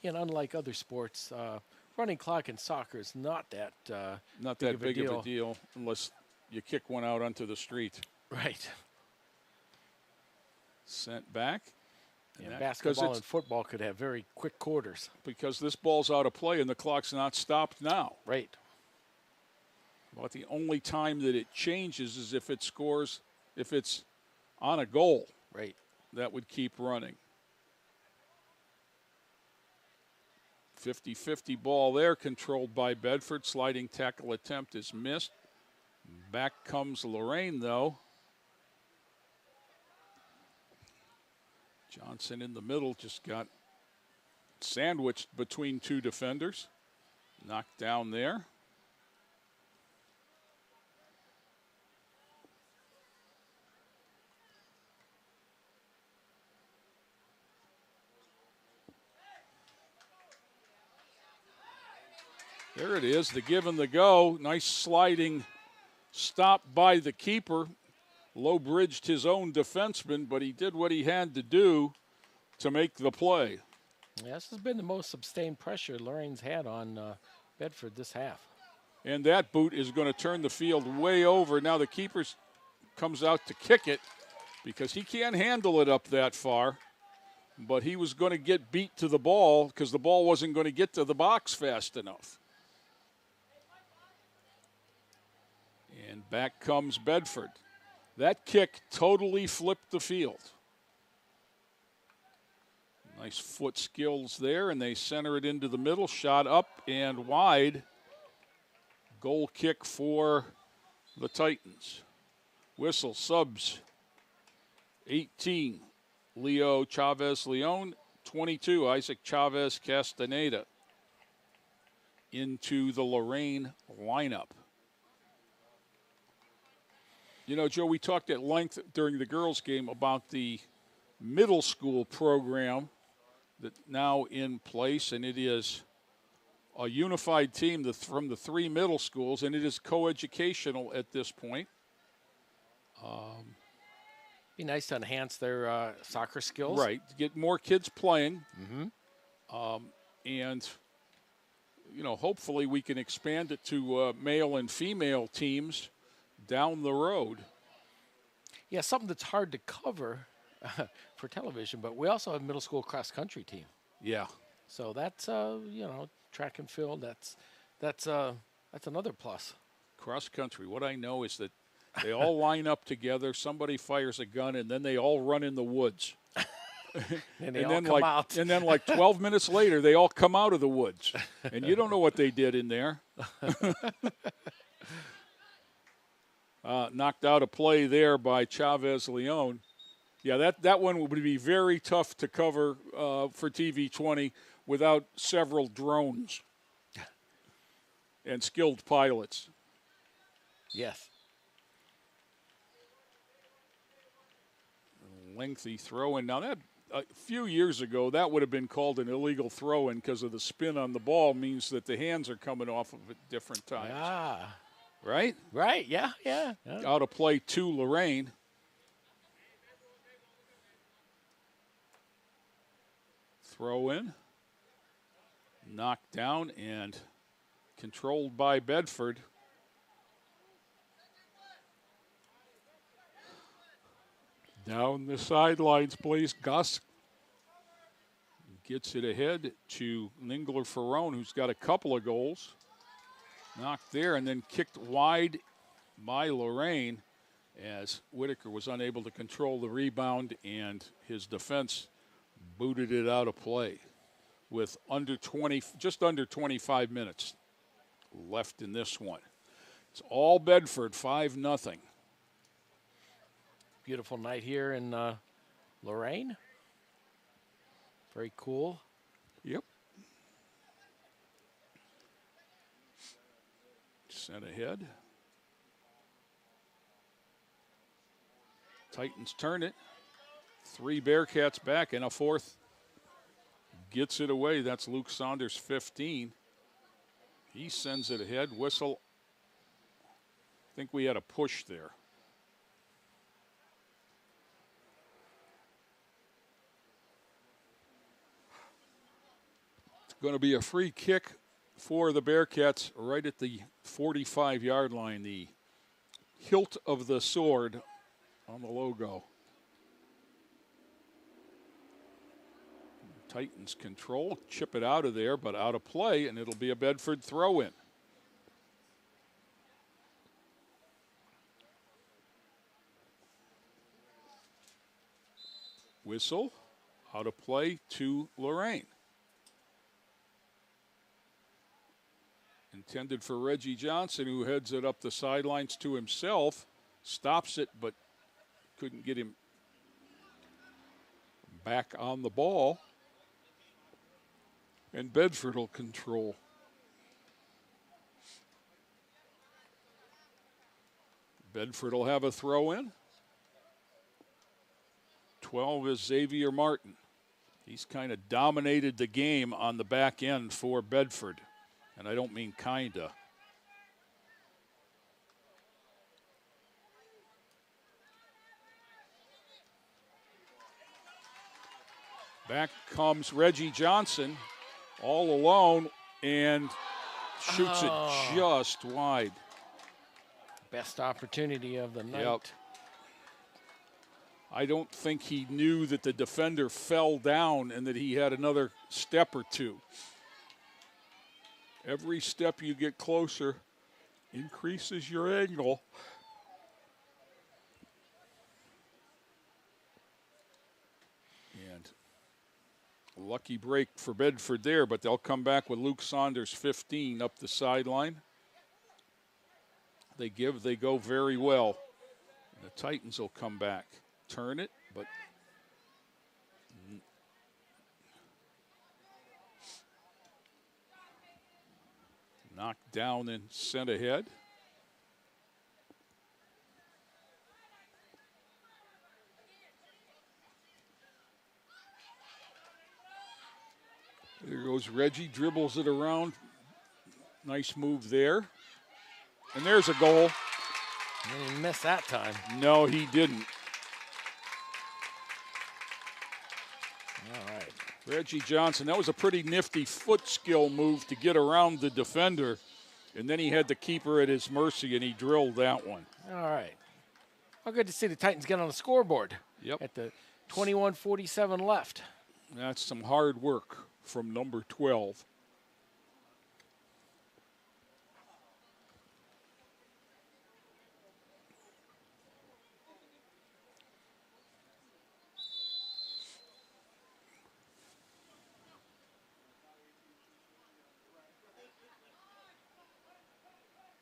And unlike other sports, running clock in soccer is not that not that big of a deal unless you kick one out onto the street. Right. Sent back. And basketball and football could have very quick quarters. Because this ball's out of play and the clock's not stopped now. Right. But the only time that it changes is if it scores, if it's on a goal. Right. That would keep running. 50-50 ball there, controlled by Bedford. Sliding tackle attempt is missed. Back comes Lorain, though. Johnson in the middle just got sandwiched between two defenders. Knocked down there. There it is, the give and the go. Nice sliding stop by the keeper. Low-bridged his own defenseman, but he did what he had to do to make the play. Yeah, this has been the most sustained pressure Lorain's had on Bedford this half. And that boot is going to turn the field way over. Now the keeper comes out to kick it because he can't handle it up that far. But he was going to get beat to the ball because the ball wasn't going to get to the box fast enough. And back comes Bedford. That kick totally flipped the field. Nice foot skills there, and they center it into the middle. Shot up and wide. Goal kick for the Titans. Whistle, subs. 18, Leo Chavez-Leon. 22, Isaac Chavez-Castaneda into the Lorain lineup. You know, Joe, we talked at length during the girls' game about the middle school program that's now in place, and it is a unified team from the three middle schools, and it is coeducational at this point. Be nice to enhance their soccer skills. Right, to get more kids playing. Mm-hmm. And, you know, hopefully we can expand it to male and female teams down the road. Yeah, something that's hard to cover for television, but we also have a middle school cross-country team. Yeah. So that's, you know, track and field, that's another plus. Cross-country, what I know is that they all line up together, somebody fires a gun, and then they all run in the woods. And they all come out. And then like 12 minutes later, they all come out of the woods. And you don't know what they did in there. Knocked out a play there by Chavez-Leon. Yeah, that one would be very tough to cover for TV 20 without several drones and skilled pilots. Yes. Lengthy throw-in. Now, that a few years ago, that would have been called an illegal throw-in because of the spin on the ball means that the hands are coming off of at different times. Ah. right? Right, yeah. Out of play to Lorain. Throw in. Knocked down and controlled by Bedford. Down the sidelines, plays Gus. Gets it ahead to Ningler Ferrone, who's got a couple of goals. Knocked there and then kicked wide by Lorain as Whitaker was unable to control the rebound and his defense booted it out of play with just under 25 minutes left in this one. It's all Bedford, 5-0. Beautiful night here in Lorain. Very cool. Yep. Sent ahead. Titans turn it. 3 Bearcats back and a fourth gets it away. That's Luke Saunders, 15. He sends it ahead. Whistle. I think we had a push there. It's going to be a free kick for the Bearcats right at the 45-yard line. The hilt of the sword on the logo. Titans control, chip it out of there, but out of play, and it'll be a Bedford throw-in. Whistle, out of play to Lorain. Intended for Reggie Johnson, who heads it up the sidelines to himself, stops it, but couldn't get him back on the ball. And Bedford will control. Bedford will have a throw in. 12 is Xavier Martin. He's kind of dominated the game on the back end for Bedford. And I don't mean kinda. Back comes Reggie Johnson. All alone and shoots it just wide. Best opportunity of the night. Yep. I don't think he knew that the defender fell down and that he had another step or two. Every step you get closer increases your angle. And lucky break for Bedford there, but they'll come back with Luke Saunders, 15, up the sideline. They go very well. And the Titans will come back. Turn it, but knocked down and sent ahead. There goes Reggie, dribbles it around. Nice move there. And there's a goal. He didn't miss that time. No, he didn't. All right. Reggie Johnson, that was a pretty nifty foot skill move to get around the defender. And then he had the keeper at his mercy, and he drilled that one. All right. Well, good to see the Titans get on the scoreboard. Yep. At the 21:47 left. That's some hard work from number 12.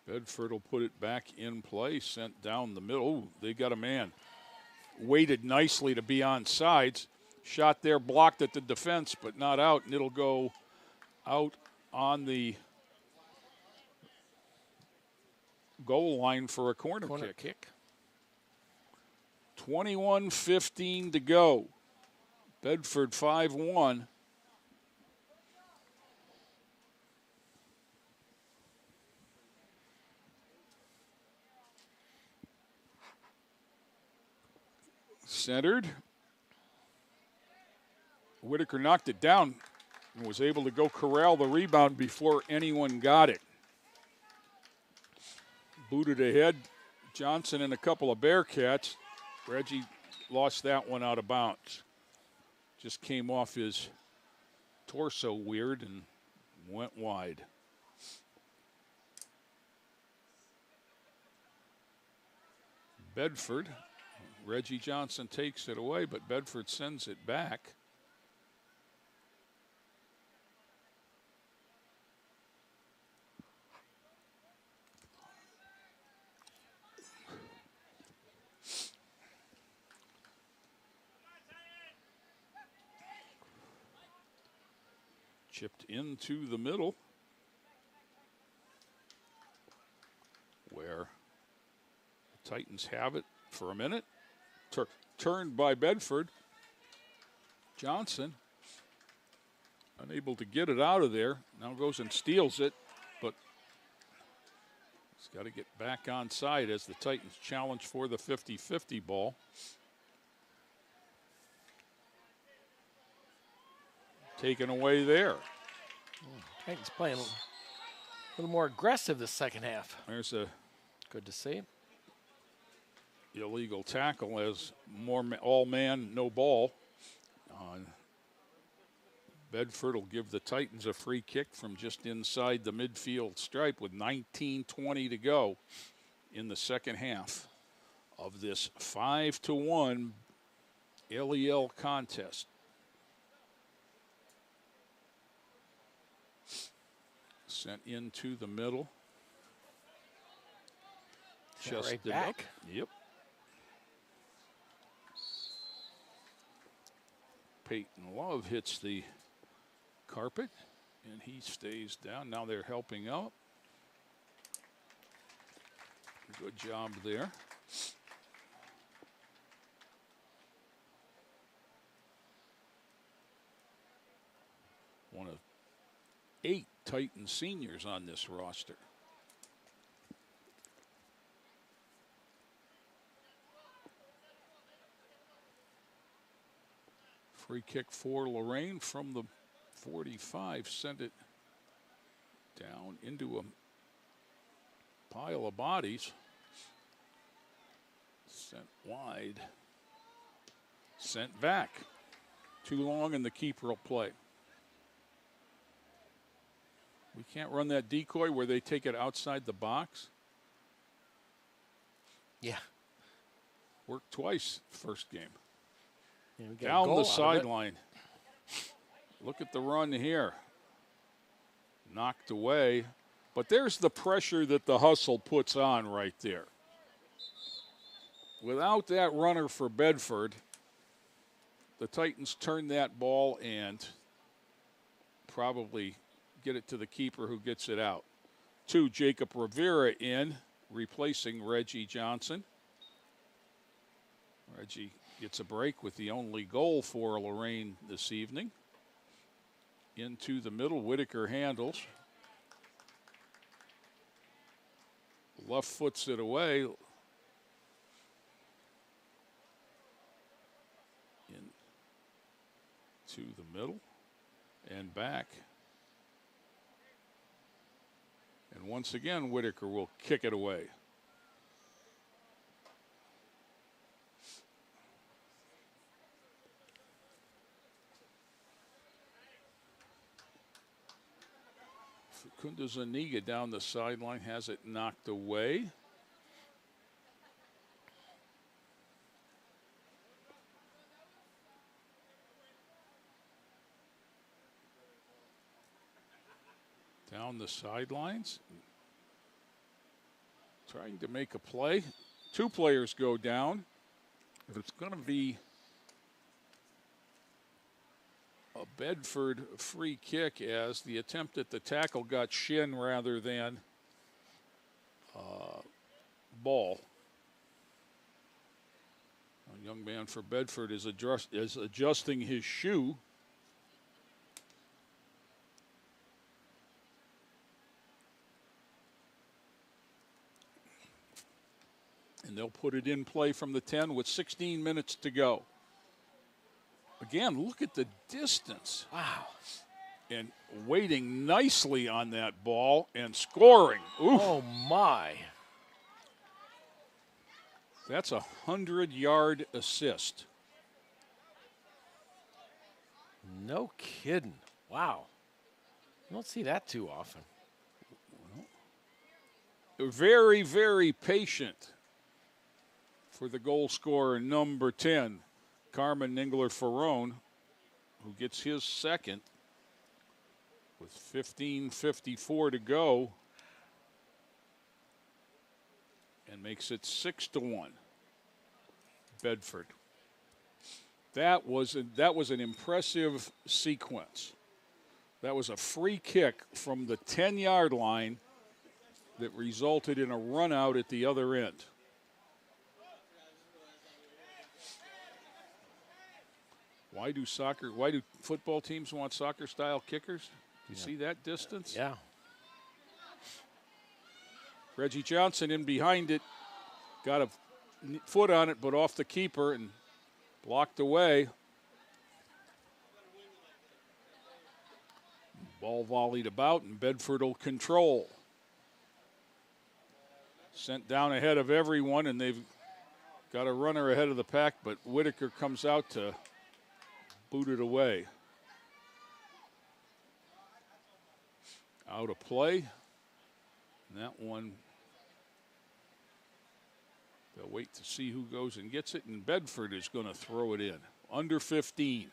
Bedford will put it back in play, sent down the middle. Ooh, they got a man. Waited nicely to be on sides. Shot there, blocked at the defense, but not out, and it'll go out on the goal line for a corner kick. 21:15 to go. Bedford 5-1. Centered. Whitaker knocked it down and was able to go corral the rebound before anyone got it. Booted ahead. Johnson and a couple of Bearcats. Reggie lost that one out of bounds. Just came off his torso weird and went wide. Bedford. Reggie Johnson takes it away, but Bedford sends it back. Chipped into the middle, where the Titans have it for a minute. Turned by Bedford. Johnson, unable to get it out of there. Now goes and steals it, but he's got to get back on side as the Titans challenge for the 50-50 ball. Taken away there. Titans playing a little more aggressive this second half. There's a good to see. Illegal tackle as all man, no ball. Bedford will give the Titans a free kick from just inside the midfield stripe with 19:20 to go in the second half of this 5-1 LEL contest. Sent into the middle. Just right back. Up. Yep. Peyton Love hits the carpet, and he stays down. Now they're helping out. Good job there. One of 8 Titan seniors on this roster. Free kick for Lorain from the 45. Sent it down into a pile of bodies. Sent wide. Sent back. Too long and the keeper will play. We can't run that decoy where they take it outside the box. Yeah. Worked twice first game. Yeah, down the sideline. Look at the run here. Knocked away. But there's the pressure that the hustle puts on right there. Without that runner for Bedford, the Titans turn that ball and probably get it to the keeper who gets it out. Jacob Rivera in, replacing Reggie Johnson. Reggie gets a break with the only goal for Lorain this evening. Into the middle, Whitaker handles. Left foots it away. To the middle and back. And once again, Whitaker will kick it away. Facunda Zuniga down the sideline has it knocked away. Down the sidelines. Trying to make a play. 2 players go down. If it's going to be a Bedford free kick, as the attempt at the tackle got shin rather than ball. A young man for Bedford is adjusting his shoe. And they'll put it in play from the 10 with 16 minutes to go. Again, look at the distance. Wow. And waiting nicely on that ball and scoring. Oof. Oh, my. That's a 100-yard assist. No kidding. Wow. You don't see that too often. Very, very patient for the goal scorer, number 10, Carmen Ningler-Ferrone, who gets his second with 15:54 to go and makes it 6-1. Bedford. That was an impressive sequence. That was a free kick from the 10-yard line that resulted in a run out at the other end. Why do football teams want soccer-style kickers? Do you see that distance? Yeah. Reggie Johnson in behind it, got a foot on it, but off the keeper and blocked away. Ball volleyed about, and Bedford will control. Sent down ahead of everyone, and they've got a runner ahead of the pack, but Whitaker comes out to boot it away. Out of play. And that one, they'll wait to see who goes and gets it, and Bedford is going to throw it in. Under 15.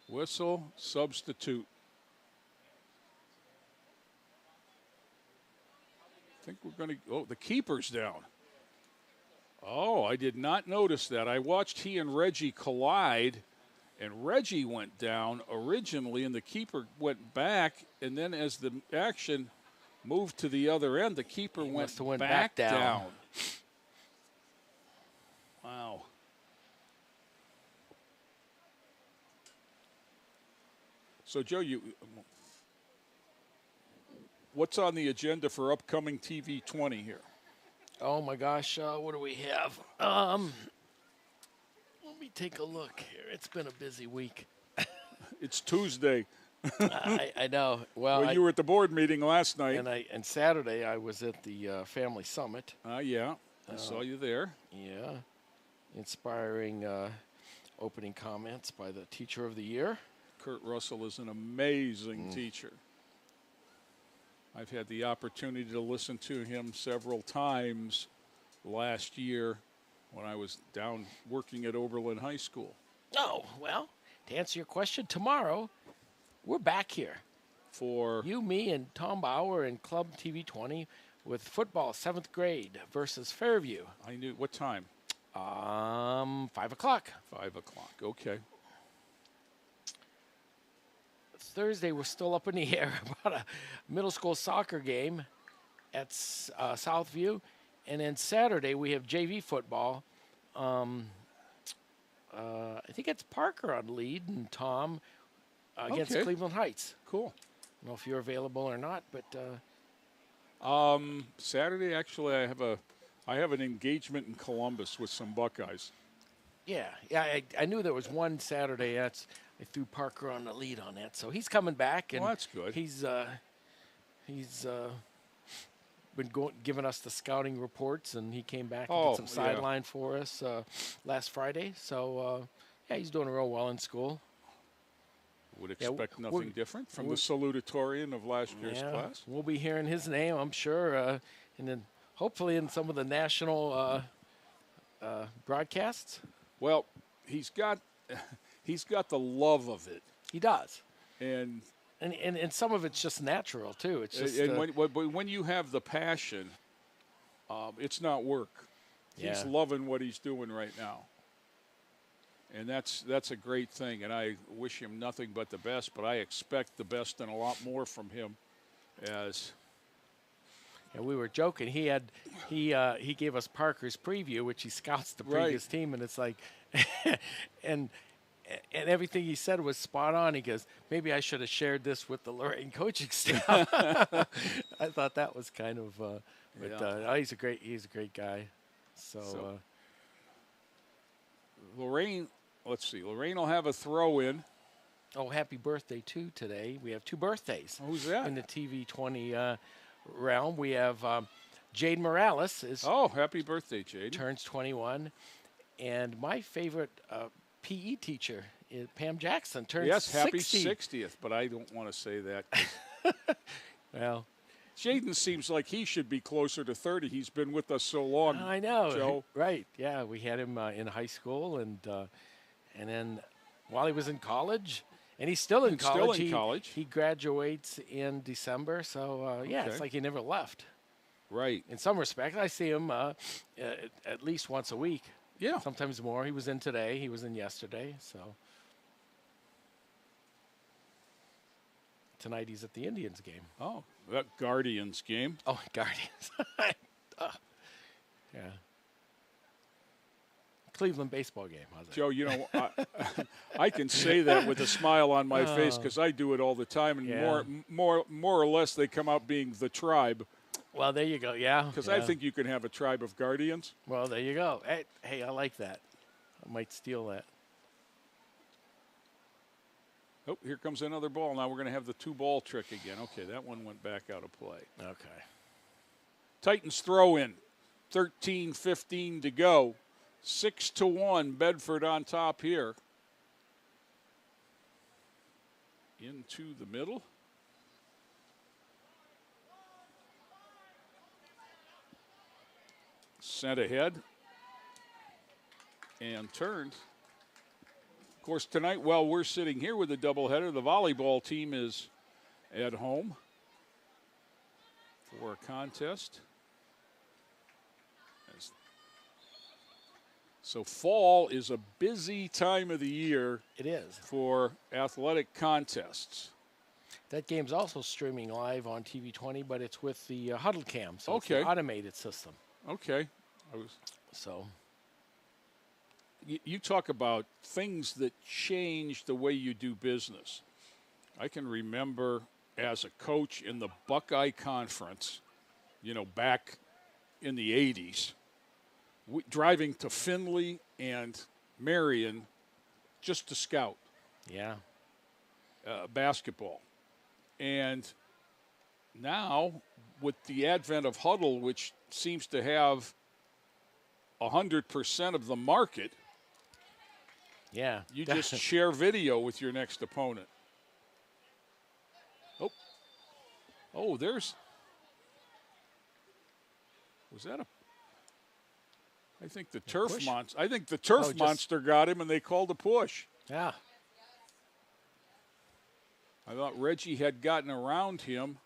Whistle, substitute. I think we're going to, the keeper's down. Oh, I did not notice that. I watched he and Reggie collide, and Reggie went down originally, and the keeper went back, and then as the action moved to the other end, the keeper went back down. Wow. So, Joe, what's on the agenda for upcoming TV 20 here? Oh, my gosh. What do we have? Let me take a look here. It's been a busy week. It's Tuesday. I know. Well, you were at the board meeting last night. And Saturday I was at the family summit. Yeah. I saw you there. Yeah. Inspiring opening comments by the teacher of the year. Kurt Russell is an amazing teacher. I've had the opportunity to listen to him several times last year when I was down working at Oberlin High School. Oh, well, to answer your question, tomorrow we're back here. For you, me, and Tom Bauer and Club TV 20 with football, 7th grade versus Fairview. I knew. What time? 5 o'clock. 5 o'clock. Okay. Thursday, we're still up in the air about a middle school soccer game at Southview. And then Saturday, we have JV football. I think it's Parker on lead and Tom against Cleveland Heights. Cool. I don't know if you're available or not, but Saturday, actually, I have an engagement in Columbus with some Buckeyes. Yeah. I knew there was one Saturday. I threw Parker on the lead on that, so he's coming back, and well, that's good. He's been giving us the scouting reports, and he came back and did some sideline for us last Friday. So he's doing real well in school. Would expect nothing different from the salutatorian of last year's class. We'll be hearing his name, I'm sure, and then hopefully in some of the national broadcasts. Well, he's got the love of it. He does. And some of it's just natural, too. It's just when you have the passion, it's not work. Yeah. He's loving what he's doing right now. And that's a great thing, and I wish him nothing but the best, but I expect the best and a lot more from him. And we were joking. He gave us Parker's preview, which he scouts the previous team, and it's like, and and everything he said was spot on. He goes, maybe I should have shared this with the Lorain coaching staff. I thought that was kind of, he's a great guy. So Lorain, let's see. Lorain will have a throw in. oh, happy birthday too today. We have 2 birthdays. Who's that? In the TV20 realm, we have Jade Morales happy birthday, Jade. turns 21, and my favorite PE teacher is Pam Jackson turns happy 60. 60th, but I don't want to say that. Well, Jaden seems like he should be closer to 30. He's been with us so long. I know, Joe. right? Yeah, we had him in high school, and then while he was in college, and he's still in college. He graduates in December, so it's like he never left. Right. In some respects, I see him at least once a week. Yeah. Sometimes more. He was in today. He was in yesterday. So tonight he's at the Indians game. Oh, that Guardians game. Oh, Guardians. Yeah. Cleveland baseball game. How's that? Joe, you know, I can say that with a smile on my face because I do it all the time, and more or less they come out being the Tribe. Well, there you go. Yeah. Because I think you can have a tribe of Guardians. Well, there you go. Hey, I like that. I might steal that. Oh, here comes another ball. Now we're going to have the 2-ball trick again. Okay, that one went back out of play. Okay. Titans throw in. 13:15 to go. 6-1, Bedford on top here. Into the middle. Sent ahead and turned. Of course, tonight, while we're sitting here with a doubleheader, the volleyball team is at home for a contest. So fall is a busy time of the year. It is. For athletic contests. That game's also streaming live on TV20, but it's with the Huddle Cam, so it's an automated system. Okay. You talk about things that change the way you do business. I can remember as a coach in the Buckeye Conference, back in the 80s, driving to Findlay and Marion just to scout. Yeah. Basketball. And now, with the advent of Huddle, which seems to have 100% of the market, you just share video with your next opponent. Oh, was that I think the turf monster. I think the turf monster got him, and they called a push. Yeah. I thought Reggie had gotten around him,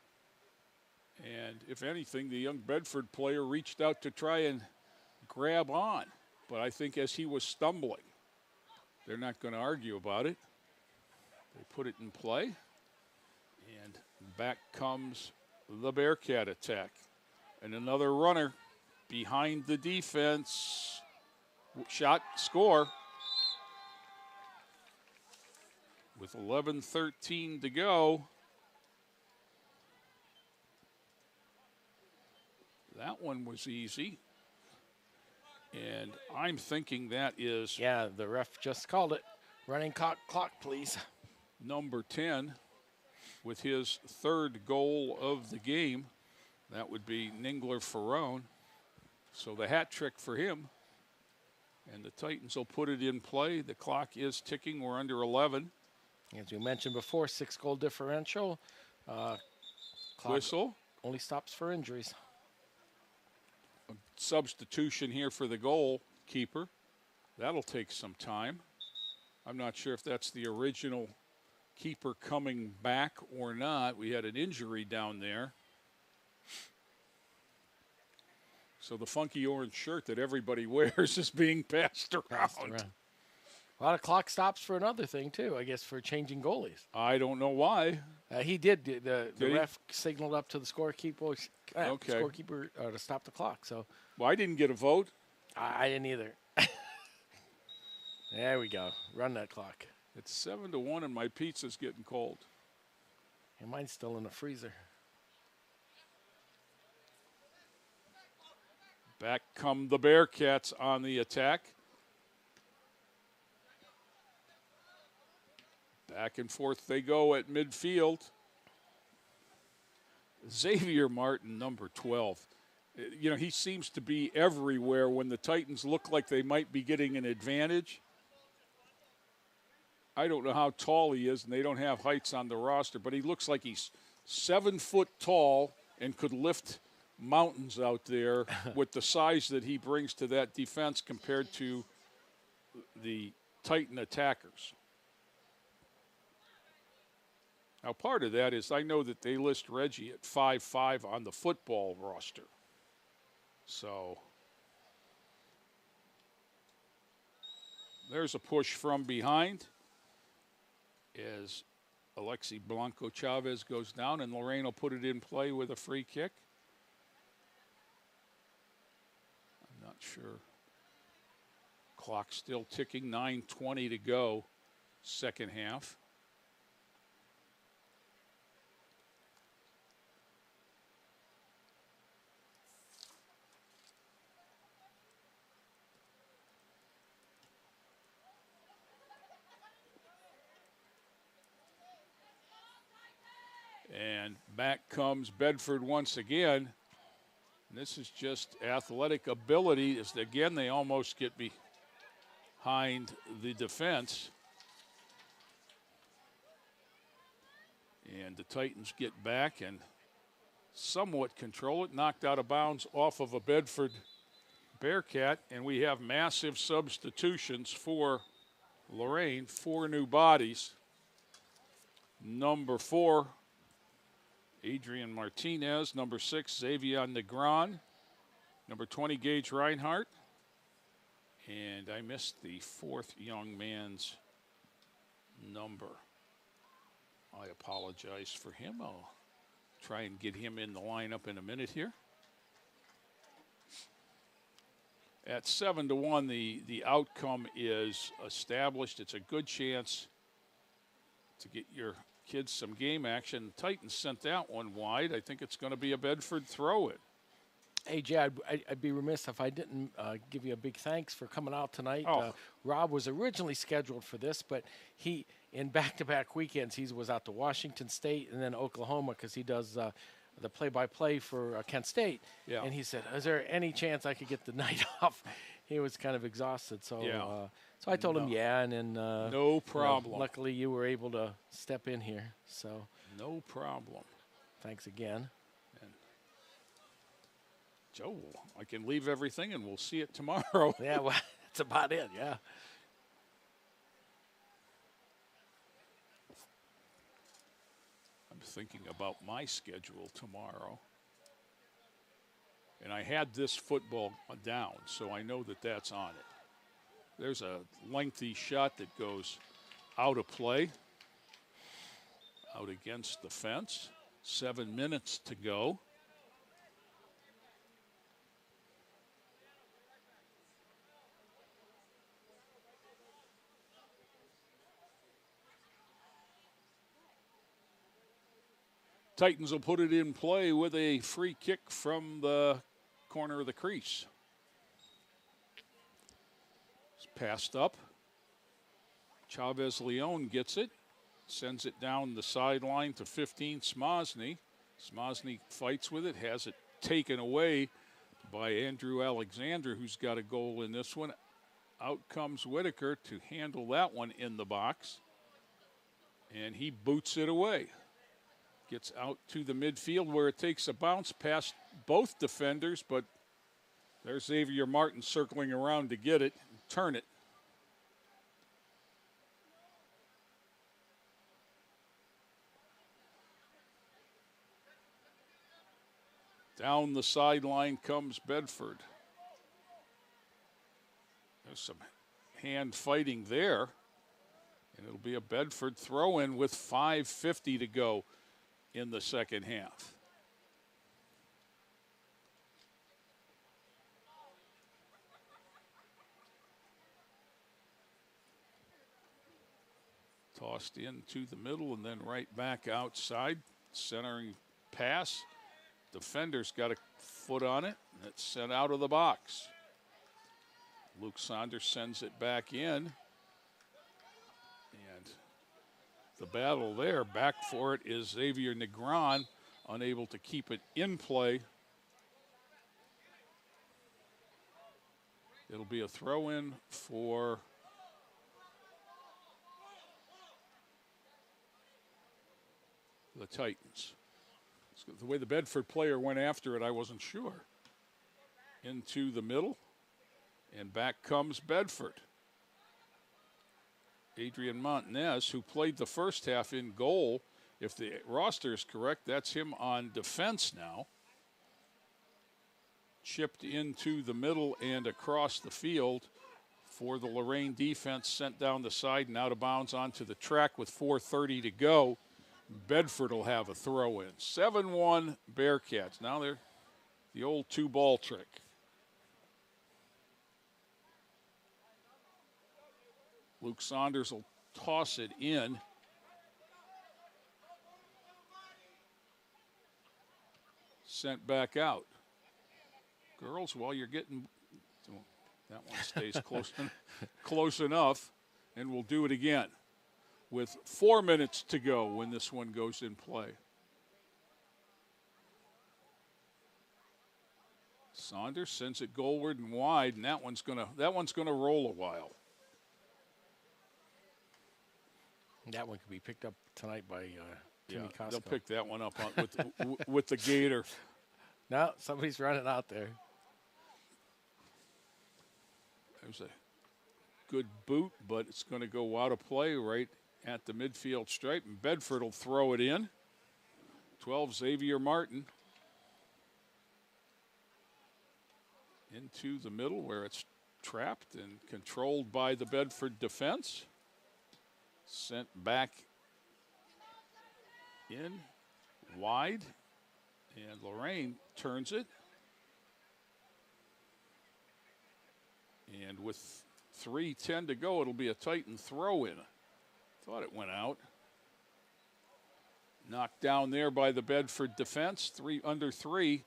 and if anything, the young Bedford player reached out to try and grab on. But I think as he was stumbling, they're not going to argue about it. They put it in play, and back comes the Bearcat attack. And another runner behind the defense. Shot, score. With 11:13 to go. That one was easy. And I'm thinking that is... Yeah, the ref just called it. Running clock, please. Number 10 with his third goal of the game. That would be Ningler Ferrone. So the hat trick for him. And the Titans will put it in play. The clock is ticking. We're under 11. As we mentioned before, 6-goal differential. Whistle. Only stops for injuries. A substitution here for the goalkeeper. That'll take some time. I'm not sure if that's the original keeper coming back or not. We had an injury down there. So the funky orange shirt that everybody wears is being passed around. A lot of clock stops for another thing, too, I guess, for changing goalies. I don't know why. He did. The ref signaled up to the scorekeeper to stop the clock. So, well, I didn't get a vote. I didn't either. There we go. Run that clock. It's 7-1, and my pizza's getting cold. And mine's still in the freezer. Back come the Bearcats on the attack. Back and forth they go at midfield. Xavier Martin, number 12. You know, he seems to be everywhere when the Titans look like they might be getting an advantage. I don't know how tall he is, and they don't have heights on the roster, but he looks like he's 7 foot tall and could lift mountains out there with the size that he brings to that defense compared to the Titan attackers. Now, part of that is I know that they list Reggie at 5'5" on the football roster. So there's a push from behind as Alexi Blanco Chavez goes down, and Lorain will put it in play with a free kick. I'm not sure. Clock still ticking, 9:20 to go, second half. And back comes Bedford once again. This is just athletic ability. Again, they almost get behind the defense. And the Titans get back and somewhat control it. Knocked out of bounds off of a Bedford Bearcat. And we have massive substitutions for Lorain. 4 new bodies. Number 4, Adrian Martinez. Number 6, Xavier Negron. Number 20, Gage Reinhardt. And I missed the 4th young man's number. I apologize for him. I'll try and get him in the lineup in a minute here. At 7-1, the outcome is established. It's a good chance to get your kids some game action. The Titans sent that one wide. I think it's going to be a Bedford throw-in. Hey, Jay, I'd be remiss if I didn't give you a big thanks for coming out tonight. Oh. Rob was originally scheduled for this, but he, in back-to-back weekends, he was out to Washington State and then Oklahoma because he does the play-by-play for Kent State. Yeah. And he said, is there any chance I could get the night off? He was kind of exhausted. So, so I told him, yeah, and then no problem. You know, luckily, you were able to step in here. So no problem. Thanks again. And Joe, I can leave everything, and we'll see it tomorrow. Yeah, well, that's about it. Yeah. I'm thinking about my schedule tomorrow. And I had this football down, so I know that that's on it. There's a lengthy shot that goes out of play, out against the fence. 7 minutes to go. Titans will put it in play with a free kick from the corner of the crease. It's passed up. Chavez Leon gets it, sends it down the sideline to 15, Smosny. Smosny fights with it, has it taken away by Andrew Alexander, who's got a goal in this one. Out comes Whitaker to handle that one in the box, and he boots it away. Gets out to the midfield where it takes a bounce past both defenders, but there's Xavier Martin circling around to get it and turn it. Down the sideline comes Bedford. There's some hand fighting there, and it'll be a Bedford throw-in with 5:50 to go in the second half. Tossed into the middle and then right back outside. Centering pass. Defender's got a foot on it. And it's sent out of the box. Luke Saunders sends it back in. And the battle there, back for it, is Xavier Negron, unable to keep it in play. It'll be a throw-in for the Titans. The way the Bedford player went after it, I wasn't sure. Into the middle, and back comes Bedford. Adrian Montanez, who played the first half in goal. If the roster is correct, that's him on defense now. Chipped into the middle and across the field for the Lorain defense, sent down the side and out of bounds onto the track with 4:30 to go. Bedford will have a throw in. 7-1 Bearcats. Now they're the old two-ball trick. Luke Saunders will toss it in. Sent back out. Girls, while you're getting, that one stays close enough, and we'll do it again with 4 minutes to go when this one goes in play. Saunders sends it goalward and wide, and that one's gonna roll a while. That one could be picked up tonight by Jimmy Costco. They'll pick that one up with the Gator. No, somebody's running out there. There's a good boot, but it's going to go out of play right at the midfield stripe, and Bedford will throw it in. 12, Xavier Martin. Into the middle where it's trapped and controlled by the Bedford defense. Sent back in wide, and Lorain turns it. And with 3:10 to go, it'll be a Titan throw-in. Thought it went out. Knocked down there by the Bedford defense, under 3.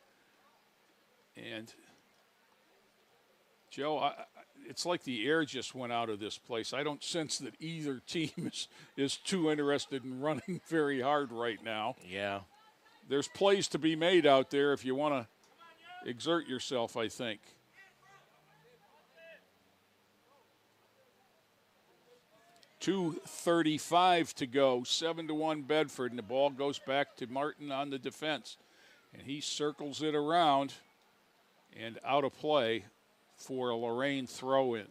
And Joe, it's like the air just went out of this place. I don't sense that either team is too interested in running very hard right now. Yeah. There's plays to be made out there if you want to exert yourself, I think. .235 to go, 7-1 Bedford, and the ball goes back to Martin on the defense. And he circles it around and out of play for a Lorain throw-in.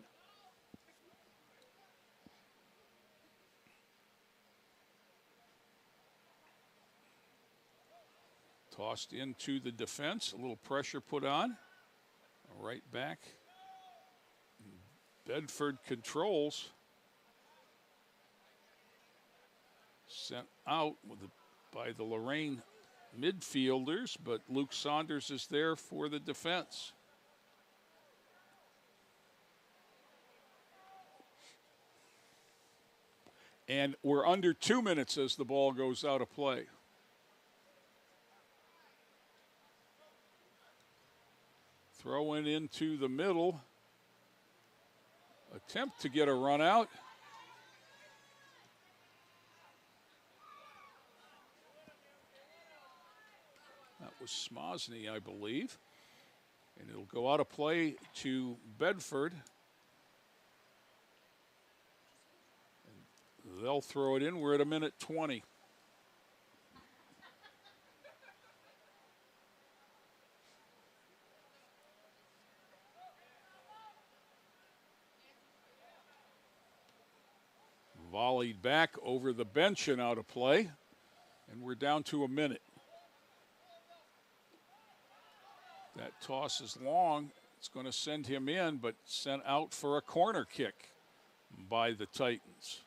Tossed into the defense, a little pressure put on. Right back. Bedford controls. Sent out by the Lorain midfielders, but Luke Saunders is there for the defense. And we're under 2 minutes as the ball goes out of play. Throw into the middle. Attempt to get a run out. That was Smosny, I believe. And it'll go out of play to Bedford. And they'll throw it in. We're at 1:20. Volleyed back over the bench and out of play. And we're down to a minute. That toss is long. It's going to send him in, but sent out for a corner kick by the Titans.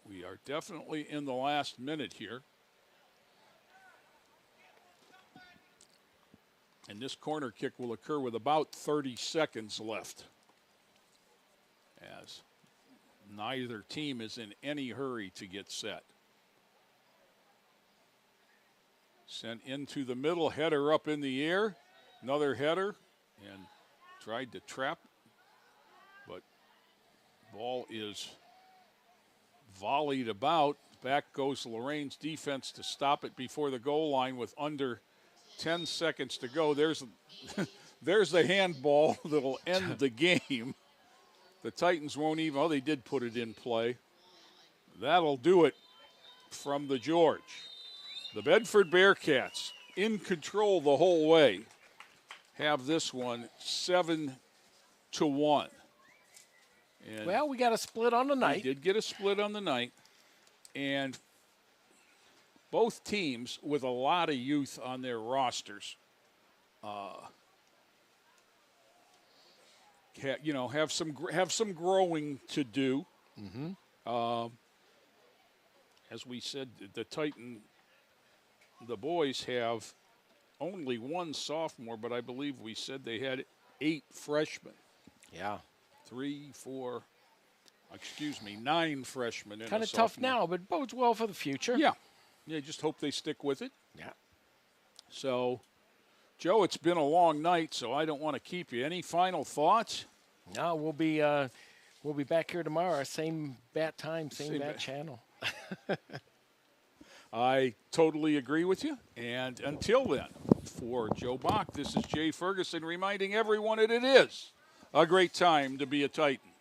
We are definitely in the last minute here. And this corner kick will occur with about 30 seconds left, as neither team is in any hurry to get set. Sent into the middle, header up in the air. Another header, and tried to trap, but ball is volleyed about. Back goes Lorain's defense to stop it before the goal line with under 10 seconds to go. There's the handball that'll end the game. The Titans won't even, oh, they did put it in play. That'll do it from the George. The Bedford Bearcats in control the whole way. Have this one 7-1. And well, we got a split on the night. We did get a split on the night. And both teams with a lot of youth on their rosters, have some growing to do. Mm-hmm. As we said, the boys have only one sophomore, but I believe we said they had 8 freshmen. Yeah. 9 freshmen. Kind of tough now, but bodes well for the future. Yeah. Yeah, just hope they stick with it. Yeah. So, Joe, it's been a long night, so I don't want to keep you. Any final thoughts? No, we'll be back here tomorrow. Same bat time, same bat channel. I totally agree with you. And until then, for Joe Bach, this is Jay Ferguson reminding everyone that it is a great time to be a Titan.